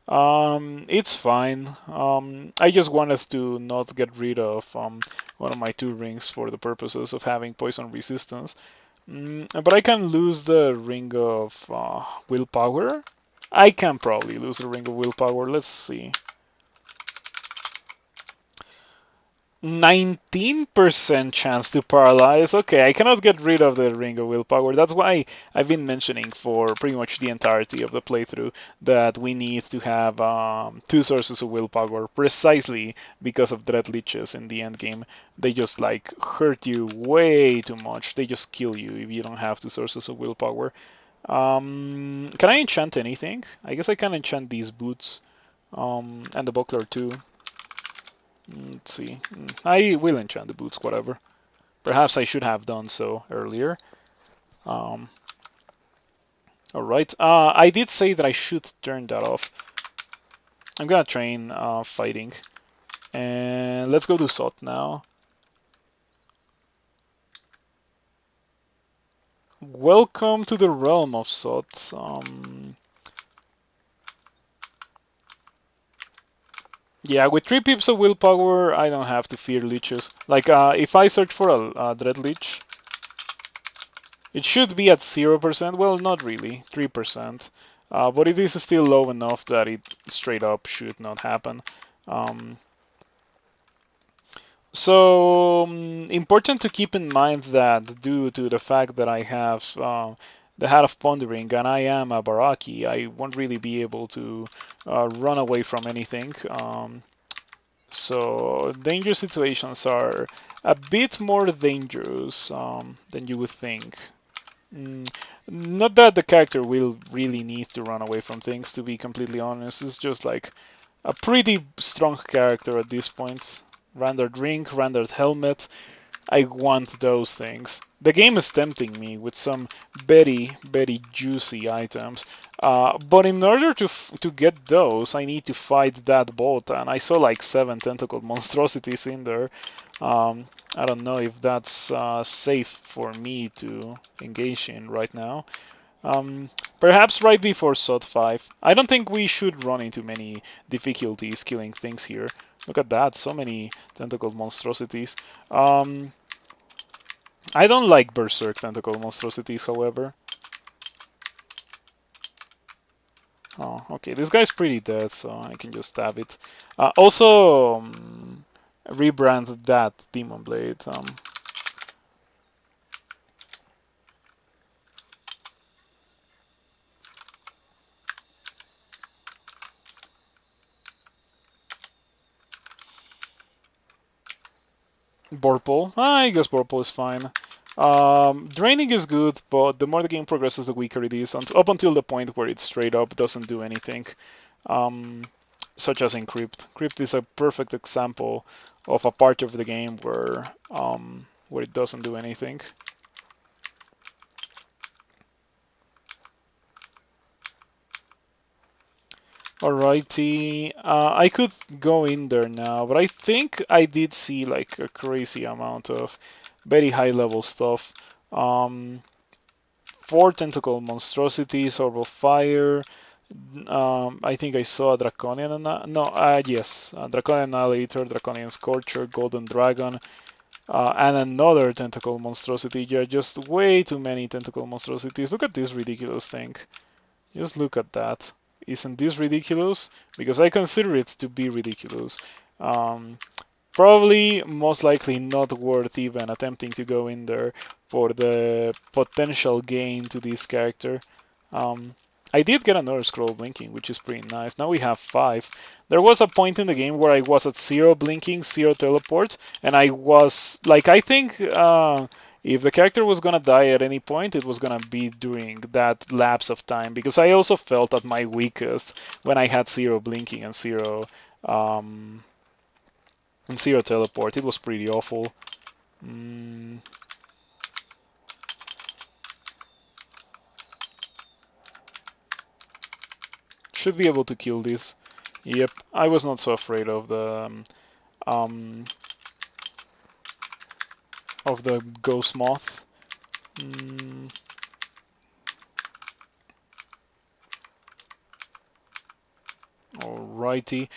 It's fine. I just wanted to not get rid of one of my 2 rings for the purposes of having poison resistance. But I can lose the ring of willpower. I can probably lose the ring of willpower. Let's see. 19% chance to paralyze. Okay, I cannot get rid of the ring of willpower. That's why I've been mentioning for pretty much the entirety of the playthrough that we need to have 2 sources of willpower, precisely because of dread leeches in the end game. They just like hurt you way too much. They just kill you if you don't have 2 sources of willpower. Can I enchant anything? I guess I can enchant these boots and the buckler too. Let's see. I will enchant the boots, whatever. Perhaps I should have done so earlier. Um, Alright. I did say that I should turn that off. I'm gonna train fighting. And let's go to Sot now. Welcome to the realm of Sot. Yeah, with 3 pips of willpower, I don't have to fear leeches. Like, if I search for a Dread Leech, it should be at 0%. Well, not really, 3%. But it is still low enough that it straight up should not happen. Um, Important to keep in mind that due to the fact that I have the Hat of Pondering and I am a Barachi, I won't really be able to run away from anything. So danger situations are a bit more dangerous than you would think. Mm, Not that the character will really need to run away from things, to be completely honest. It's just like a pretty strong character at this point. Rendered ring, rendered helmet. I want those things. The game is tempting me with some very juicy items, but in order to get those, I need to fight that bot, and I saw like 7 tentacled monstrosities in there. I don't know if that's safe for me to engage in right now. Perhaps right before SOT 5. I don't think we should run into many difficulties killing things here. Look at that, so many tentacled monstrosities. Um, I don't like Berserk tentacle monstrosities, however. Oh, okay, this guy's pretty dead, so I can just stab it. Also, rebrand that Demon Blade. Vorpal. I guess Vorpal is fine. Draining is good, but the more the game progresses, the weaker it is, up until the point where it straight up doesn't do anything. Um, Such as in Crypt. Crypt is a perfect example of a part of the game where it doesn't do anything. Alrighty, I could go in there now, but I think I did see like a crazy amount of very high level stuff. Um, 4 tentacle monstrosities, orb of fire. I think I saw a draconian. No, yes, a draconian annihilator, draconian scorcher, golden dragon, and another tentacle monstrosity. Yeah, just way too many tentacle monstrosities. Look at this ridiculous thing. Just look at that. Isn't this ridiculous? Because I consider it to be ridiculous. Um, Probably, most likely not worth even attempting to go in there for the potential gain to this character. Um, I did get another scroll blinking, which is pretty nice. Now we have 5. There was a point in the game where I was at 0 blinking, 0 teleport, and I was like, I think if the character was gonna die at any point, it was gonna be during that lapse of time, because I also felt at my weakest when I had 0 blinking um, and 0 teleport. It was pretty awful. Mm, should be able to kill this. Yep, I was not so afraid um, of the ghost moth. Mm, Alrighty.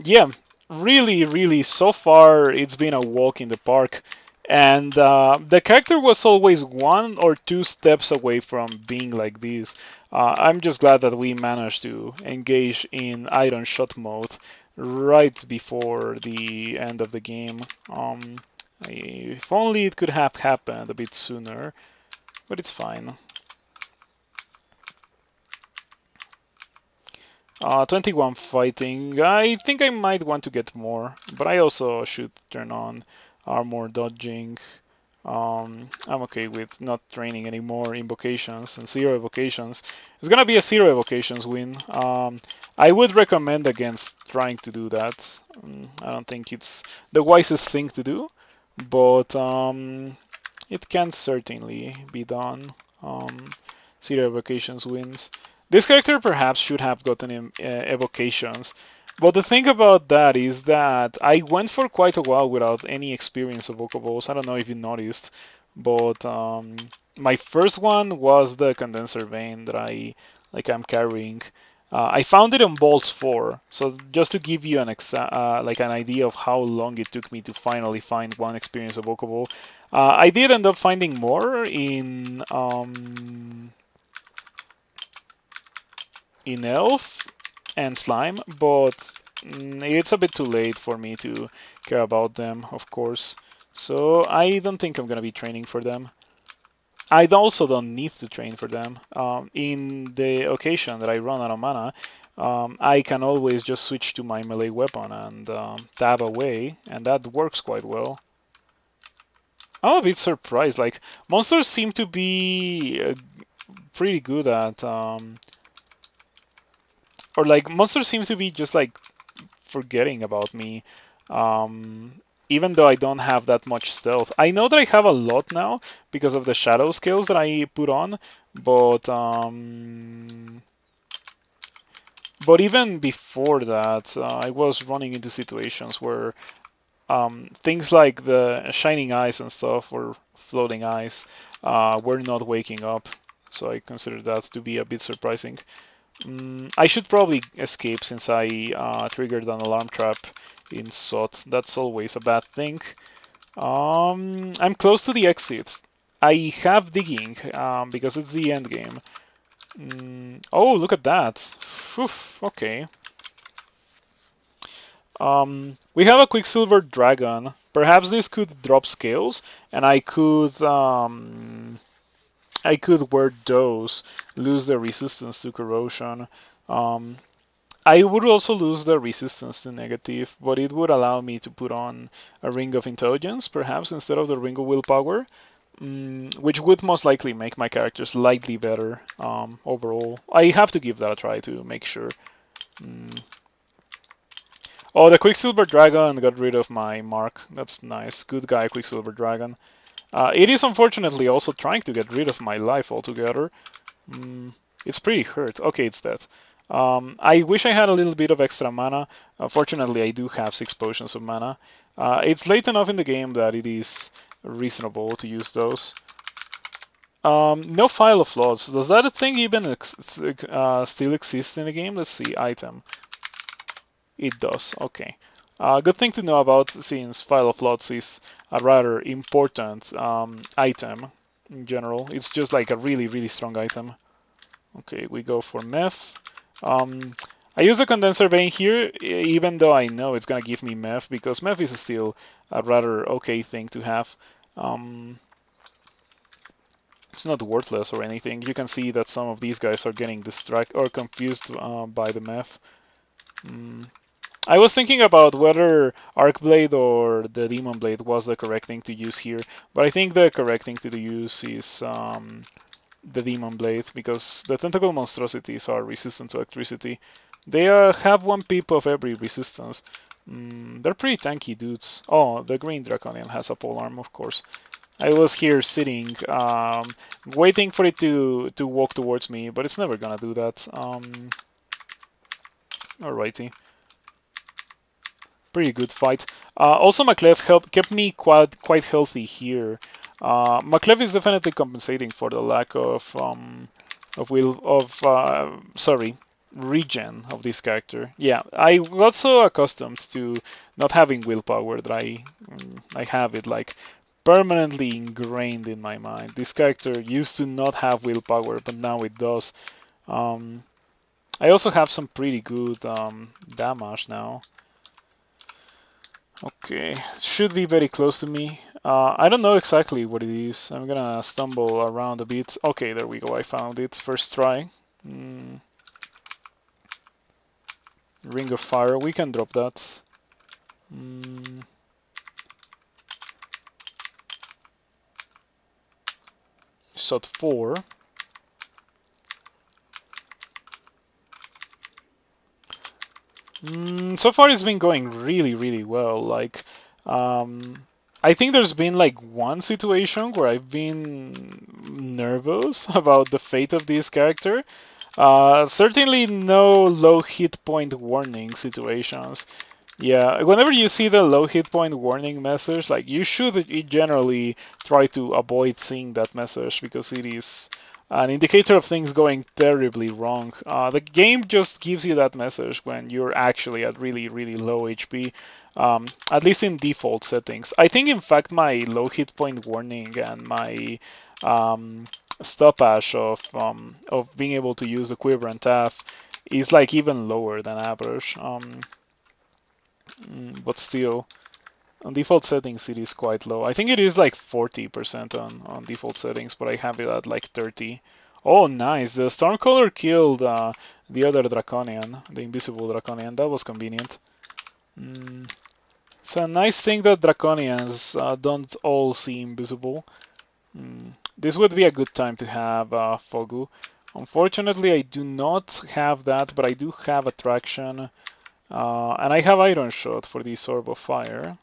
Yeah, really, so far it's been a walk in the park. And the character was always 1 or 2 steps away from being like this. I'm just glad that we managed to engage in iron shot mode right before the end of the game. If only it could have happened a bit sooner, but it's fine. 21 fighting. I think I might want to get more, but I also should turn on armor dodging. I'm okay with not training anymore invocations and 0 evocations. It's gonna be a 0 evocations win. I would recommend against trying to do that. I don't think it's the wisest thing to do, but it can certainly be done. Um, 0 evocations wins. This character perhaps should have gotten evocations, but the thing about that is that I went for quite a while without any experience of Vocables. I don't know if you noticed, but my first one was the condenser vein that I'm carrying. I found it on Bolts 4, so just to give you like an idea of how long it took me to finally find one experience of Vocable. I did end up finding more in Elf and Slime, but it's a bit too late for me to care about them, of course. So I don't think I'm gonna be training for them. I also don't need to train for them. In the occasion that I run out of mana, I can always just switch to my melee weapon and tab away, and that works quite well. I'm a bit surprised. Like, monsters seem to be pretty good at, or like, monsters seem to be just like forgetting about me. Um, Even though I don't have that much stealth. I know that I have a lot now because of the shadow skills that I put on, but even before that, I was running into situations where things like the shining eyes and stuff or floating eyes were not waking up. So I consider that to be a bit surprising. I should probably escape since I triggered an alarm trap in SOT. That's always a bad thing. I'm close to the exit. I have digging because it's the end game. Oh, look at that. Phew, okay. We have a Quicksilver Dragon. Perhaps this could drop scales, and I could wear those, lose the resistance to corrosion. Um, I would also lose the resistance to negative, but it would allow me to put on a Ring of Intelligence, perhaps instead of the Ring of Willpower, which would most likely make my character slightly better overall. I have to give that a try to make sure. Mm. Oh, the Quicksilver Dragon got rid of my mark. That's nice. Good guy, Quicksilver Dragon. It is unfortunately also trying to get rid of my life altogether. It's pretty hurt. Okay, it's dead. I wish I had a little bit of extra mana. Fortunately, I do have 6 potions of mana. It's late enough in the game that it is reasonable to use those. No File of Floods. Does that thing even still exist in the game? Let's see. Item. It does. Okay. Good thing to know about since File of Floods is a rather important item in general. It's just like a really strong item. Okay, we go for Meth. I use a condenser vein here, even though I know it's gonna give me Meth, because Meth is still a rather okay thing to have. It's not worthless or anything. You can see that some of these guys are getting distracted or confused by the Meth. I was thinking about whether Arcblade or the Demon Blade was the correct thing to use here, but I think the correct thing to use is the Demon Blade, because the Tentacle Monstrosities are resistant to electricity. They have 1 pip of every resistance. They're pretty tanky dudes. Oh, the Green Draconian has a polearm, of course. I was here sitting, waiting for it to walk towards me, but it's never gonna do that. Alrighty. Pretty good fight. Also, Makhleb kept me quite healthy here. Makhleb is definitely compensating for the lack of sorry, regen of this character. Yeah, I got so accustomed to not having willpower that I have it like permanently ingrained in my mind. This character used to not have willpower, but now it does. Um, I also have some pretty good damage now. Okay, should be very close to me. I don't know exactly what it is. I'm gonna stumble around a bit. Okay, there we go. I found it. First try. Mm, Ring of Fire. We can drop that. Mm, Shot 4. So far it's been going really, really well. Like, um, I think there's been like one situation where I've been nervous about the fate of this character. Certainly no low hit point warning situations. Yeah, whenever you see the low hit point warning message, like you should generally try to avoid seeing that message because it is an indicator of things going terribly wrong. The game just gives you that message when you're actually at really, really low HP, at least in default settings. I think, in fact, my low hit point warning and my stoppage of being able to use the quiver and taff is like even lower than average. But still, on default settings, it is quite low. I think it is like 40% on default settings, but I have it at like 30. Oh, nice. The Stormcaller killed the other Draconian, the invisible Draconian. That was convenient. It's a nice thing that Draconians don't all see invisible. This would be a good time to have Fogu. Unfortunately, I do not have that, but I do have Attraction. And I have Iron Shot for the Orb of Fire.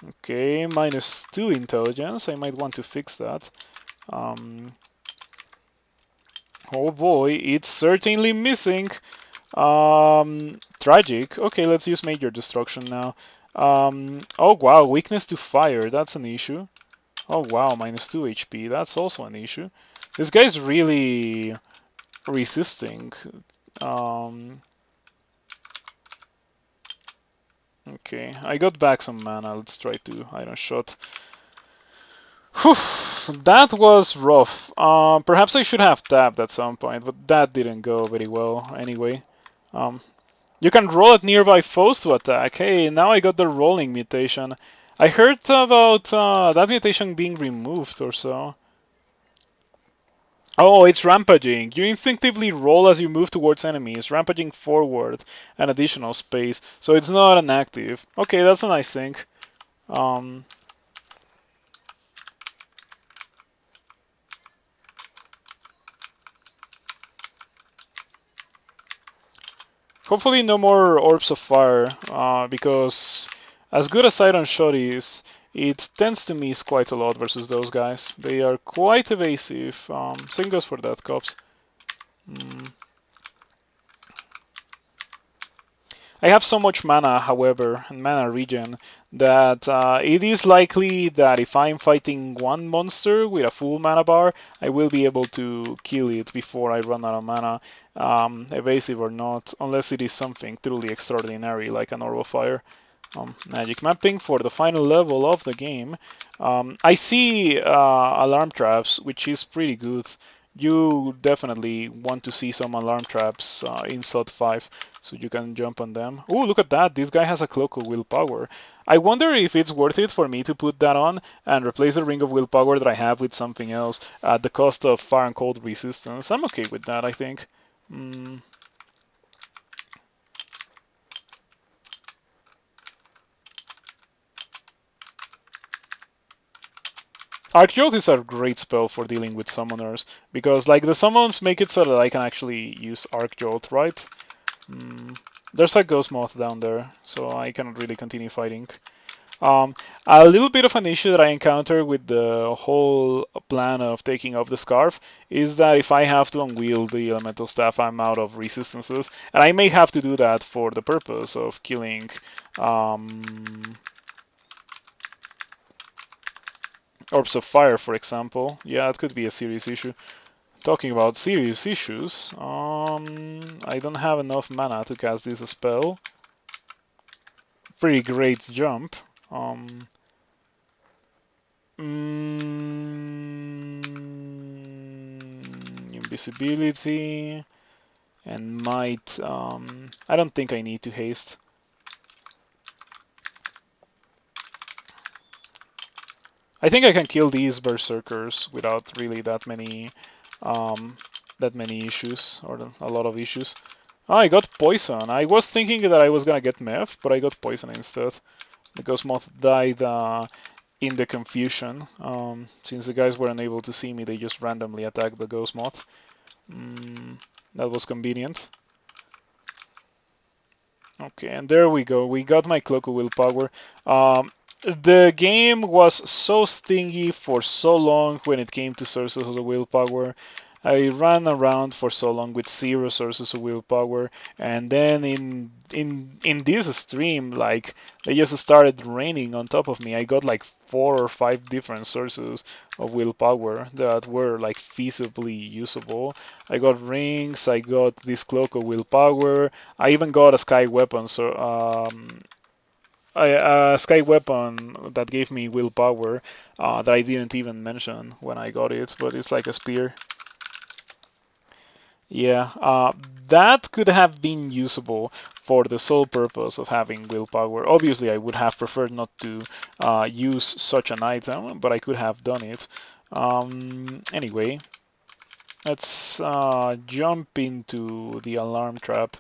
Okay, -2 intelligence. I might want to fix that. Oh boy, it's certainly missing. Tragic. Okay, let's use Major Destruction now. Oh wow, weakness to fire. That's an issue. Oh wow, -2 HP. That's also an issue. This guy's really resisting. Um, okay, I got back some mana. Let's try to Iron Shot. Whew, that was rough. Perhaps I should have tapped at some point, but that didn't go very well anyway. Um, you can roll at nearby foes to attack. Hey, now I got the rolling mutation. I heard about that mutation being removed or so. Oh, it's rampaging. You instinctively roll as you move towards enemies, rampaging forward an additional space, so it's not an active. Okay, that's a nice thing. Um, Hopefully no more Orbs of Fire, because as good as Iron Shot is, it tends to miss quite a lot versus those guys. They are quite evasive. Same goes for Death Cops. Mm. I have so much mana, however, and mana regen, that it is likely that if I'm fighting one monster with a full mana bar, I will be able to kill it before I run out of mana, evasive or not, unless it is something truly extraordinary like an Orb of Fire. Magic mapping for the final level of the game. I see alarm traps, which is pretty good. You definitely want to see some alarm traps in SOT 5 so you can jump on them. Oh, look at that! This guy has a Cloak of Willpower. I wonder if it's worth it for me to put that on and replace the Ring of Willpower that I have with something else at the cost of Fire and Cold resistance. I'm okay with that, I think. Mm. Arcjolt is a great spell for dealing with summoners, because like the summons make it so that I can actually use Arcjolt, right? There's a Ghost Moth down there, so I cannot really continue fighting. A little bit of an issue that I encounter with the whole plan of taking off the scarf is that if I have to unwield the elemental staff, I'm out of resistances, and I may have to do that for the purpose of killing Orbs of Fire, for example. Yeah, it could be a serious issue. talking about serious issues, I don't have enough mana to cast this spell. Pretty great jump. Um, Invisibility and might. I don't think I need to haste. I think I can kill these berserkers without really um, that many issues or a lot of issues. Oh, I got poison. I was thinking that I was gonna get meth, but I got poison instead. The ghost moth died in the confusion. Since the guys weren't able to see me, they just randomly attacked the ghost moth. That was convenient. Okay, and there we go. We got my Cloak of Willpower. The game was so stingy for so long when it came to sources of the willpower. I ran around for so long with 0 sources of willpower, and then in this stream, like they just started raining on top of me. I got like 4 or 5 different sources of willpower that were like feasibly usable. I got rings, I got this cloak of willpower, I even got a sky weapon, so a sky weapon that gave me willpower that I didn't even mention when I got it, but it's like a spear. Yeah, that could have been usable for the sole purpose of having willpower. Obviously, I would have preferred not to use such an item, but I could have done it. Anyway, let's jump into the alarm trap.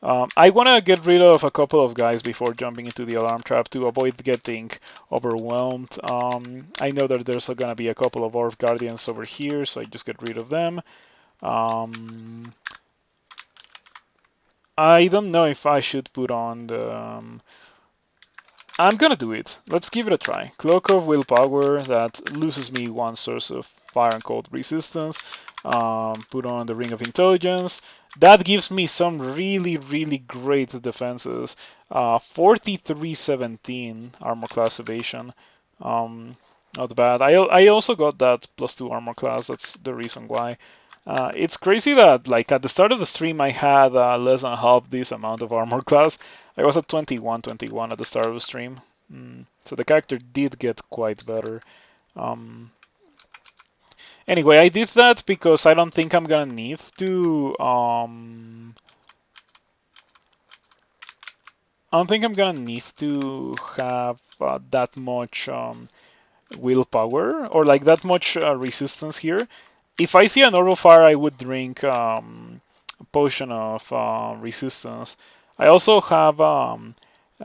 I want to get rid of a couple of guys before jumping into the alarm trap to avoid getting overwhelmed. I know that there's going to be a couple of Orb Guardians over here, so I just get rid of them. I don't know if I should put on the... I'm gonna do it. Let's give it a try. Cloak of Willpower, that loses me 1 source of fire and cold resistance. Put on the Ring of Intelligence. That gives me some really great defenses. 4317 armor class evasion. Not bad. I also got that +2 armor class. That's the reason why. It's crazy that like at the start of the stream I had less than half this amount of armor class. I was at 21 at the start of the stream. So the character did get quite better. Um, anyway, I did that because I don't think I'm gonna need to. I don't think I'm gonna need to have that much willpower or like that much resistance here. If I see a normal fire, I would drink a potion of resistance. I also have a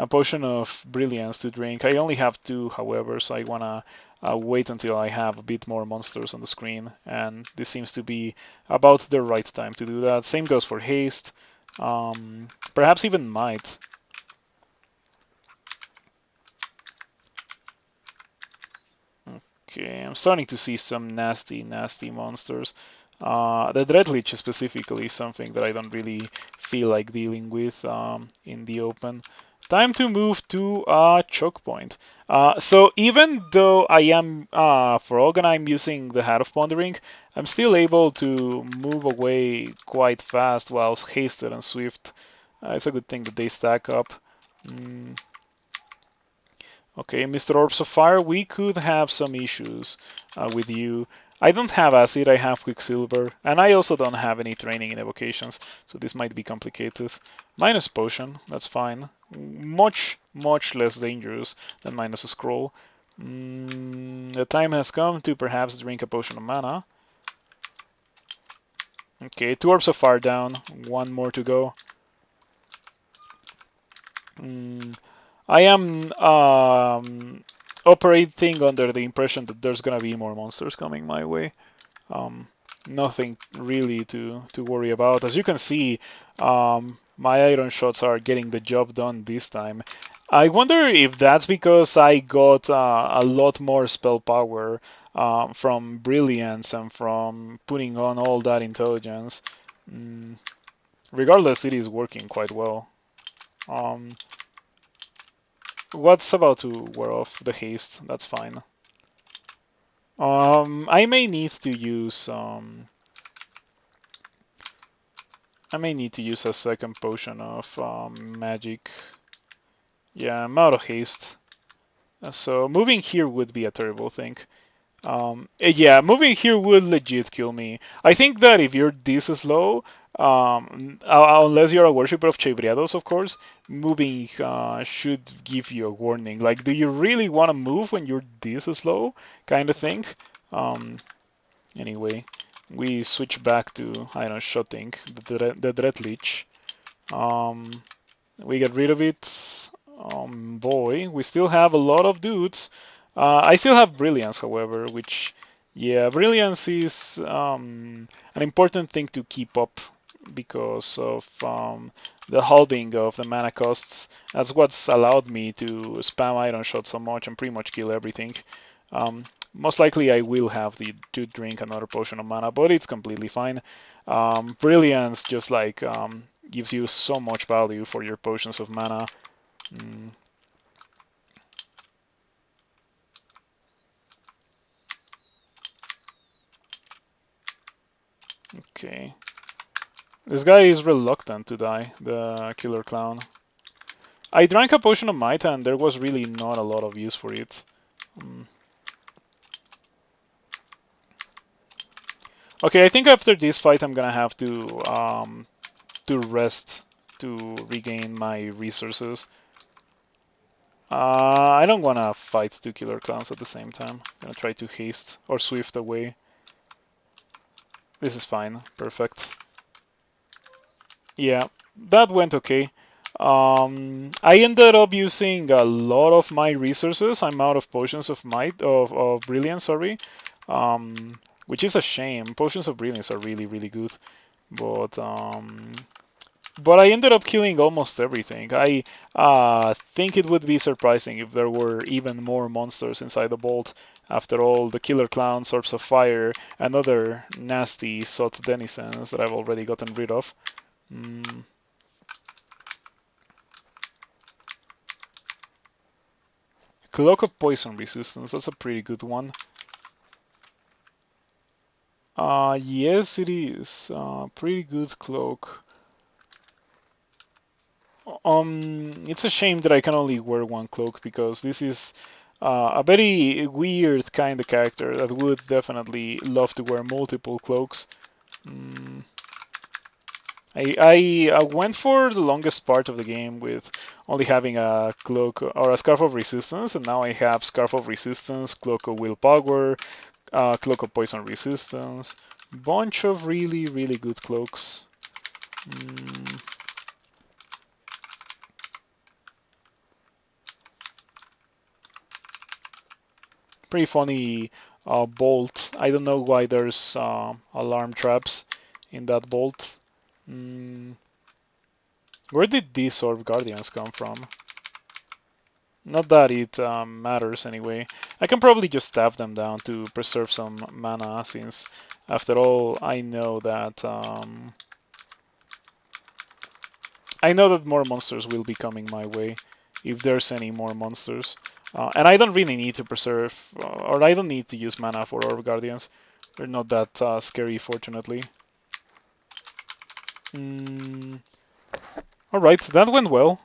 potion of brilliance to drink. I only have 2, however, so I wanna wait until I have a bit more monsters on the screen, and this seems to be about the right time to do that. Same goes for haste, perhaps even might. Okay, I'm starting to see some nasty monsters. The Dreadlich specifically is something that I don't really feel like dealing with in the open. Time to move to a choke point. So even though I am, for Ogan, I'm using the Hat of Pondering, I'm still able to move away quite fast whilst hasted and swift. It's a good thing that they stack up. Okay, Mr. Orbs of Fire, we could have some issues with you. I don't have Acid, I have Quicksilver, and I also don't have any training in evocations, so this might be complicated. Minus Potion, that's fine. Much less dangerous than minus a Scroll. The time has come to perhaps drink a Potion of Mana. Okay, 2 Orbs of Fire down, 1 more to go. I am operating under the impression that there's gonna be more monsters coming my way. Nothing really to worry about. As you can see, my iron shots are getting the job done this time. I wonder if that's because I got a lot more spell power from brilliance and from putting on all that intelligence. Regardless, it is working quite well. What's about to wear off? The haste, that's fine. I may need to use I may need to use a second potion of magic. Yeah, I'm out of haste. So moving here would be a terrible thing. Yeah, moving here would legit kill me. I think that if you're this slow, unless you're a worshipper of Chevriados, of course, moving should give you a warning. Like, do you really want to move when you're this slow? Kind of thing. Um, anyway, we switch back to, I don't know, shotting the Dread Lich. Um, we get rid of it. Boy, we still have a lot of dudes. I still have Brilliance, however, which, yeah, Brilliance is an important thing to keep up because of the halving of the mana costs. That's what's allowed me to spam Iron Shot so much and pretty much kill everything. Most likely I will have to drink another potion of mana, but it's completely fine. Brilliance just like gives you so much value for your potions of mana. Mm. Okay. This guy is reluctant to die, the killer clown. I drank a potion of might and there was really not a lot of use for it. Mm. Okay, I think after this fight I'm gonna have to rest to regain my resources. I don't wanna fight two killer clowns at the same time. I'm gonna try to haste or swift away. This is fine, perfect. Yeah, that went okay. I ended up using a lot of my resources. I'm out of potions of might of brilliance, sorry. Which is a shame. Potions of brilliance are really really good, but I ended up killing almost everything. I think it would be surprising if there were even more monsters inside the vault. After all, the killer clown, orbs of fire, and other nasty sot denizens that I've already gotten rid of. Mm. Cloak of Poison Resistance, that's a pretty good one. Yes, it is. Pretty good cloak. It's a shame that I can only wear one cloak because this is a very weird kind of character that would definitely love to wear multiple cloaks. Mm. I went for the longest part of the game with only having a cloak or a scarf of resistance, and now I have scarf of resistance, cloak of willpower, cloak of poison resistance, bunch of really really good cloaks. Mm, pretty funny bolt. I don't know why there's alarm traps in that bolt. Mm, where did these Orb Guardians come from? Not that it matters anyway. I can probably just stab them down to preserve some mana, since after all, I know that more monsters will be coming my way, if there's any more monsters. And I don't really need to preserve, or I don't need to use mana for Orb Guardians. They're not that scary, fortunately. Mm, Alright, that went well.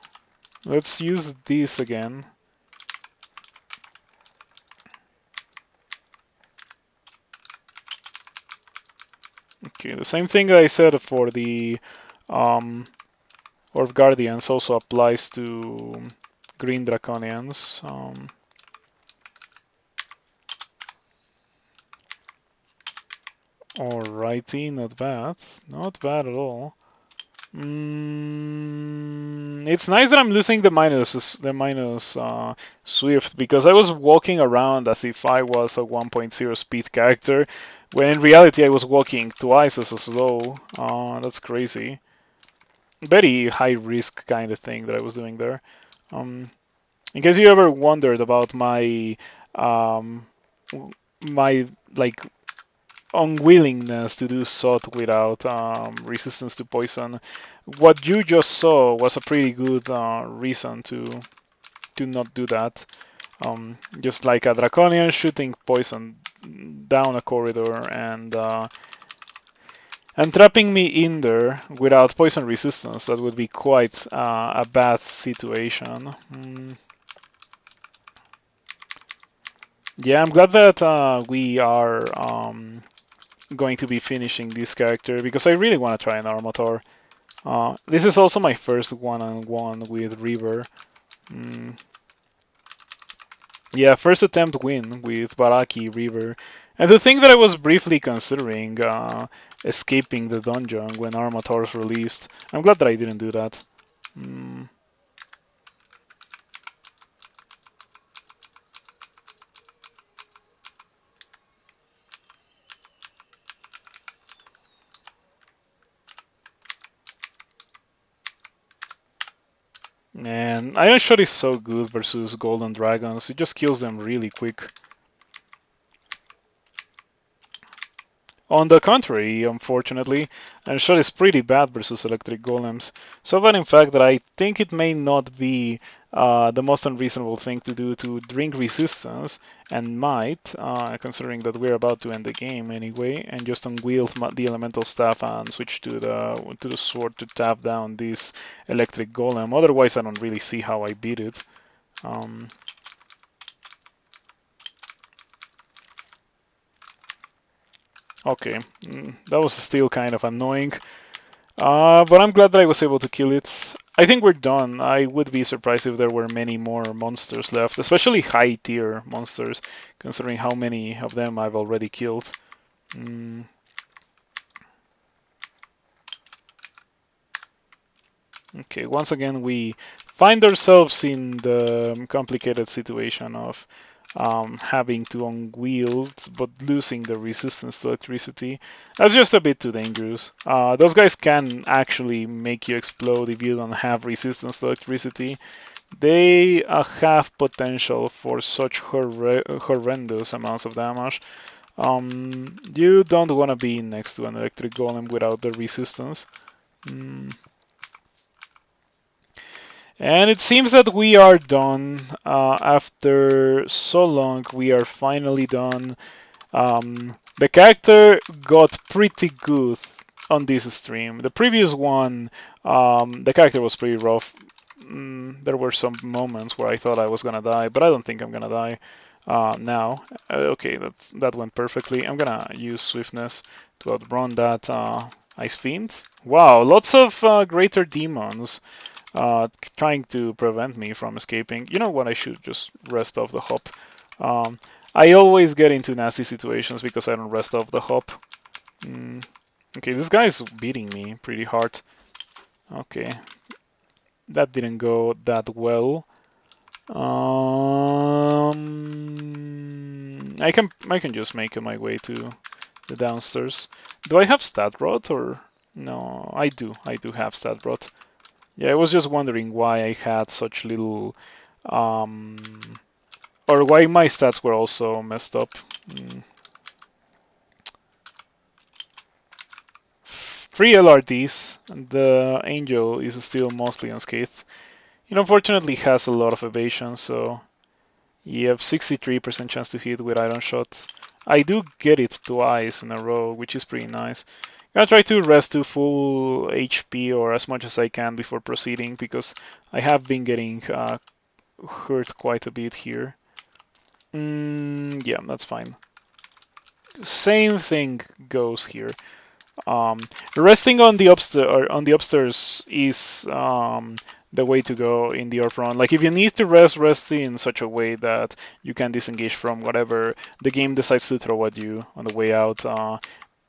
Let's use this again. Okay, the same thing I said for the um, Orb Guardians also applies to Green Draconians. Alrighty, not bad. Not bad at all. It's nice that I'm losing the minus Swift, because I was walking around as if I was a 1.0 speed character, when in reality I was walking twice as slow. That's crazy. Very high risk kind of thing that I was doing there. Um, in case you ever wondered about um, my like unwillingness to do SOT without resistance to poison, what you just saw was a pretty good reason to not do that. Just like a draconian shooting poison down a corridor, And trapping me in there without poison resistance, that would be quite a bad situation. Yeah, I'm glad that we are going to be finishing this character because I really want to try an Armator. This is also my first one-on-one with Reaver. Mm, yeah, first attempt win with Barachi, Reaver. And the thing that I was briefly considering escaping the dungeon when Armator's released. I'm glad that I didn't do that. Mm, and Iron Shot is so good versus Golden Dragons. It just kills them really quick. On the contrary, unfortunately, and shot is pretty bad versus electric golems. So bad, in fact, that I think it may not be the most unreasonable thing to do to drink resistance, and might, considering that we're about to end the game anyway, and just unwield the elemental staff and switch to the sword to tap down this electric golem. Otherwise, I don't really see how I beat it. Um, okay, that was still kind of annoying. But I'm glad that I was able to kill it. I think we're done. I would be surprised if there were many more monsters left, especially high tier monsters, considering how many of them I've already killed. Mm. Okay, once again, we find ourselves in the complicated situation of having to unwield but losing the resistance to electricity. That's just a bit too dangerous. Those guys can actually make you explode if you don't have resistance to electricity. They have potential for such horrendous amounts of damage. You don't want to be next to an electric golem without the resistance. Mm. And it seems that we are done. After so long, we are finally done. The character got pretty good on this stream. The previous one, the character was pretty rough. There were some moments where I thought I was gonna die, but I don't think I'm gonna die now. Okay, that went perfectly. I'm gonna use swiftness to outrun that ice fiend. Wow, lots of greater demons trying to prevent me from escaping. You know what? I should just rest off the hop. Um, I always get into nasty situations because I don't rest off the hop. Mm, okay, this guy's beating me pretty hard. Okay, that didn't go that well. I can just make my way to the downstairs. Do I have stat rot or no? I do. I do have stat rot. Yeah, I was just wondering why I had such little, um, or why my stats were also messed up. Mm. 3 LRDs, and the Angel is still mostly unscathed. It unfortunately has a lot of evasion, so you have 63% chance to hit with iron shots. I do get it twice in a row, which is pretty nice. I'm gonna try to rest to full HP or as much as I can before proceeding because I have been getting hurt quite a bit here. Yeah, that's fine. Same thing goes here. Um, Resting on the upstairs is the way to go in the off run. Like if you need to rest in such a way that you can disengage from whatever the game decides to throw at you on the way out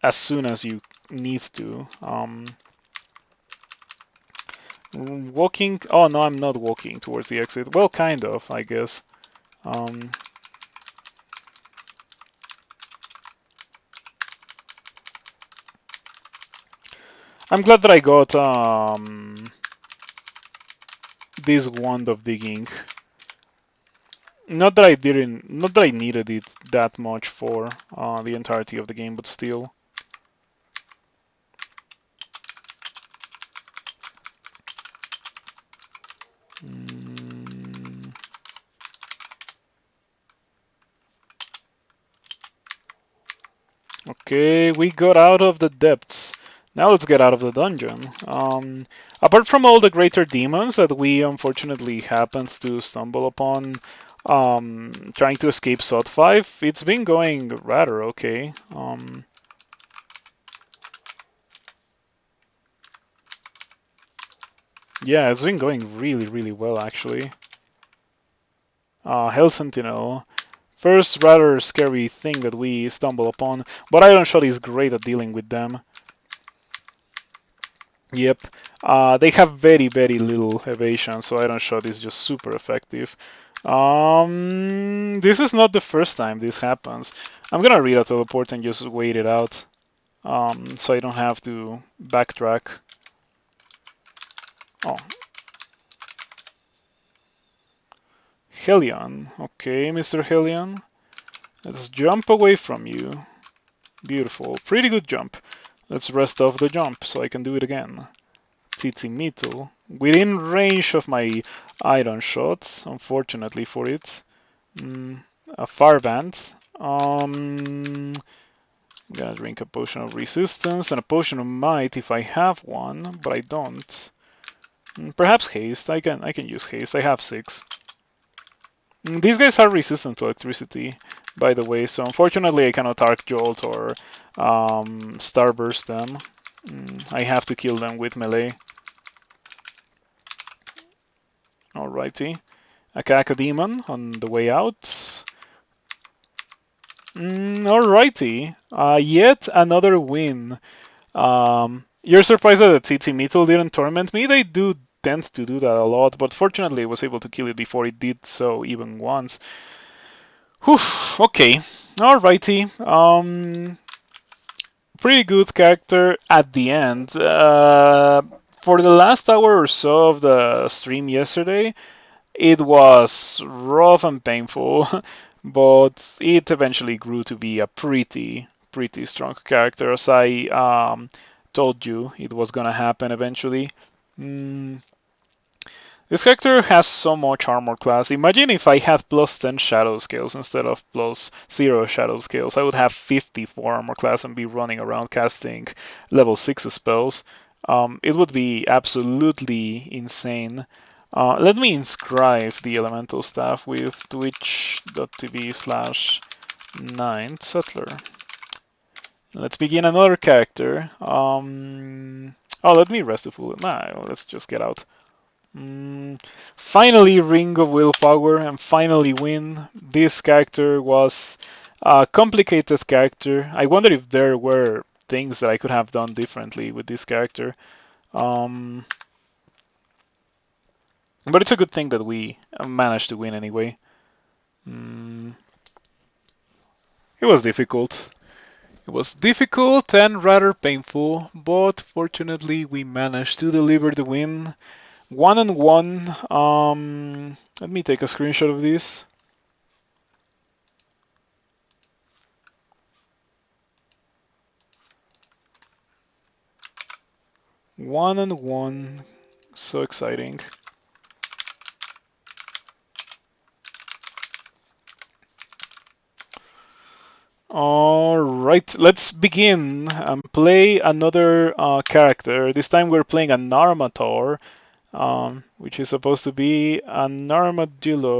as soon as you need to. Walking. Oh no, I'm not walking towards the exit. Well, kind of, I guess. Um, I'm glad that I got this wand of digging. Not that I needed it that much for the entirety of the game, but still. Mm, okay, we got out of the depths. Now let's get out of the dungeon. Apart from all the greater demons that we unfortunately happened to stumble upon trying to escape SOT 5, it's been going rather okay. Yeah, it's been going really, really well actually. Hell Sentinel. First rather scary thing that we stumble upon, but Iron Shot is great at dealing with them. Yep. They have very, very little evasion, so Iron Shot is just super effective. This is not the first time this happens. I'm gonna read a teleport and just wait it out, so I don't have to backtrack. Oh, Helion. Okay, Mr. Helion. Let's jump away from you. Beautiful. Pretty good jump. Let's rest off the jump so I can do it again. Tzitzimitl. Within range of my iron shots, unfortunately for it. A Farband. I'm gonna drink a potion of resistance and a potion of might if I have one, but I don't. Perhaps haste. I can use haste. I have 6. These guys are resistant to electricity, by the way, so unfortunately I cannot Arc Jolt or Starburst them. I have to kill them with melee. Alrighty. Attack a demon on the way out. Alrighty. Yet another win. You're surprised that the Tzitzimitl didn't torment me? They do tend to do that a lot, but fortunately I was able to kill it before it did so even once. Whew, okay. Alrighty. Pretty good character at the end. For the last hour or so of the stream yesterday, it was rough and painful, but it eventually grew to be a pretty strong character, as I told you it was gonna happen eventually. Mm, this character has so much armor class. Imagine if I had plus 10 shadow scales instead of plus 0 shadow scales. I would have 54 armor class and be running around casting level 6 spells. It would be absolutely insane. Let me inscribe the elemental staff with twitch.tv/9settler. Let's begin another character. Oh, let me rest the full. Nah, let's just get out. Finally, Ring of Willpower and finally win. This character was a complicated character. I wonder if there were things that I could have done differently with this character. But it's a good thing that we managed to win anyway. It was difficult. It was difficult and rather painful, but fortunately we managed to deliver the win. 1-1. Let me take a screenshot of this. 1-1. So exciting. Alright, let's begin and play another character. This time we're playing an Armator, which is supposed to be an armadillo.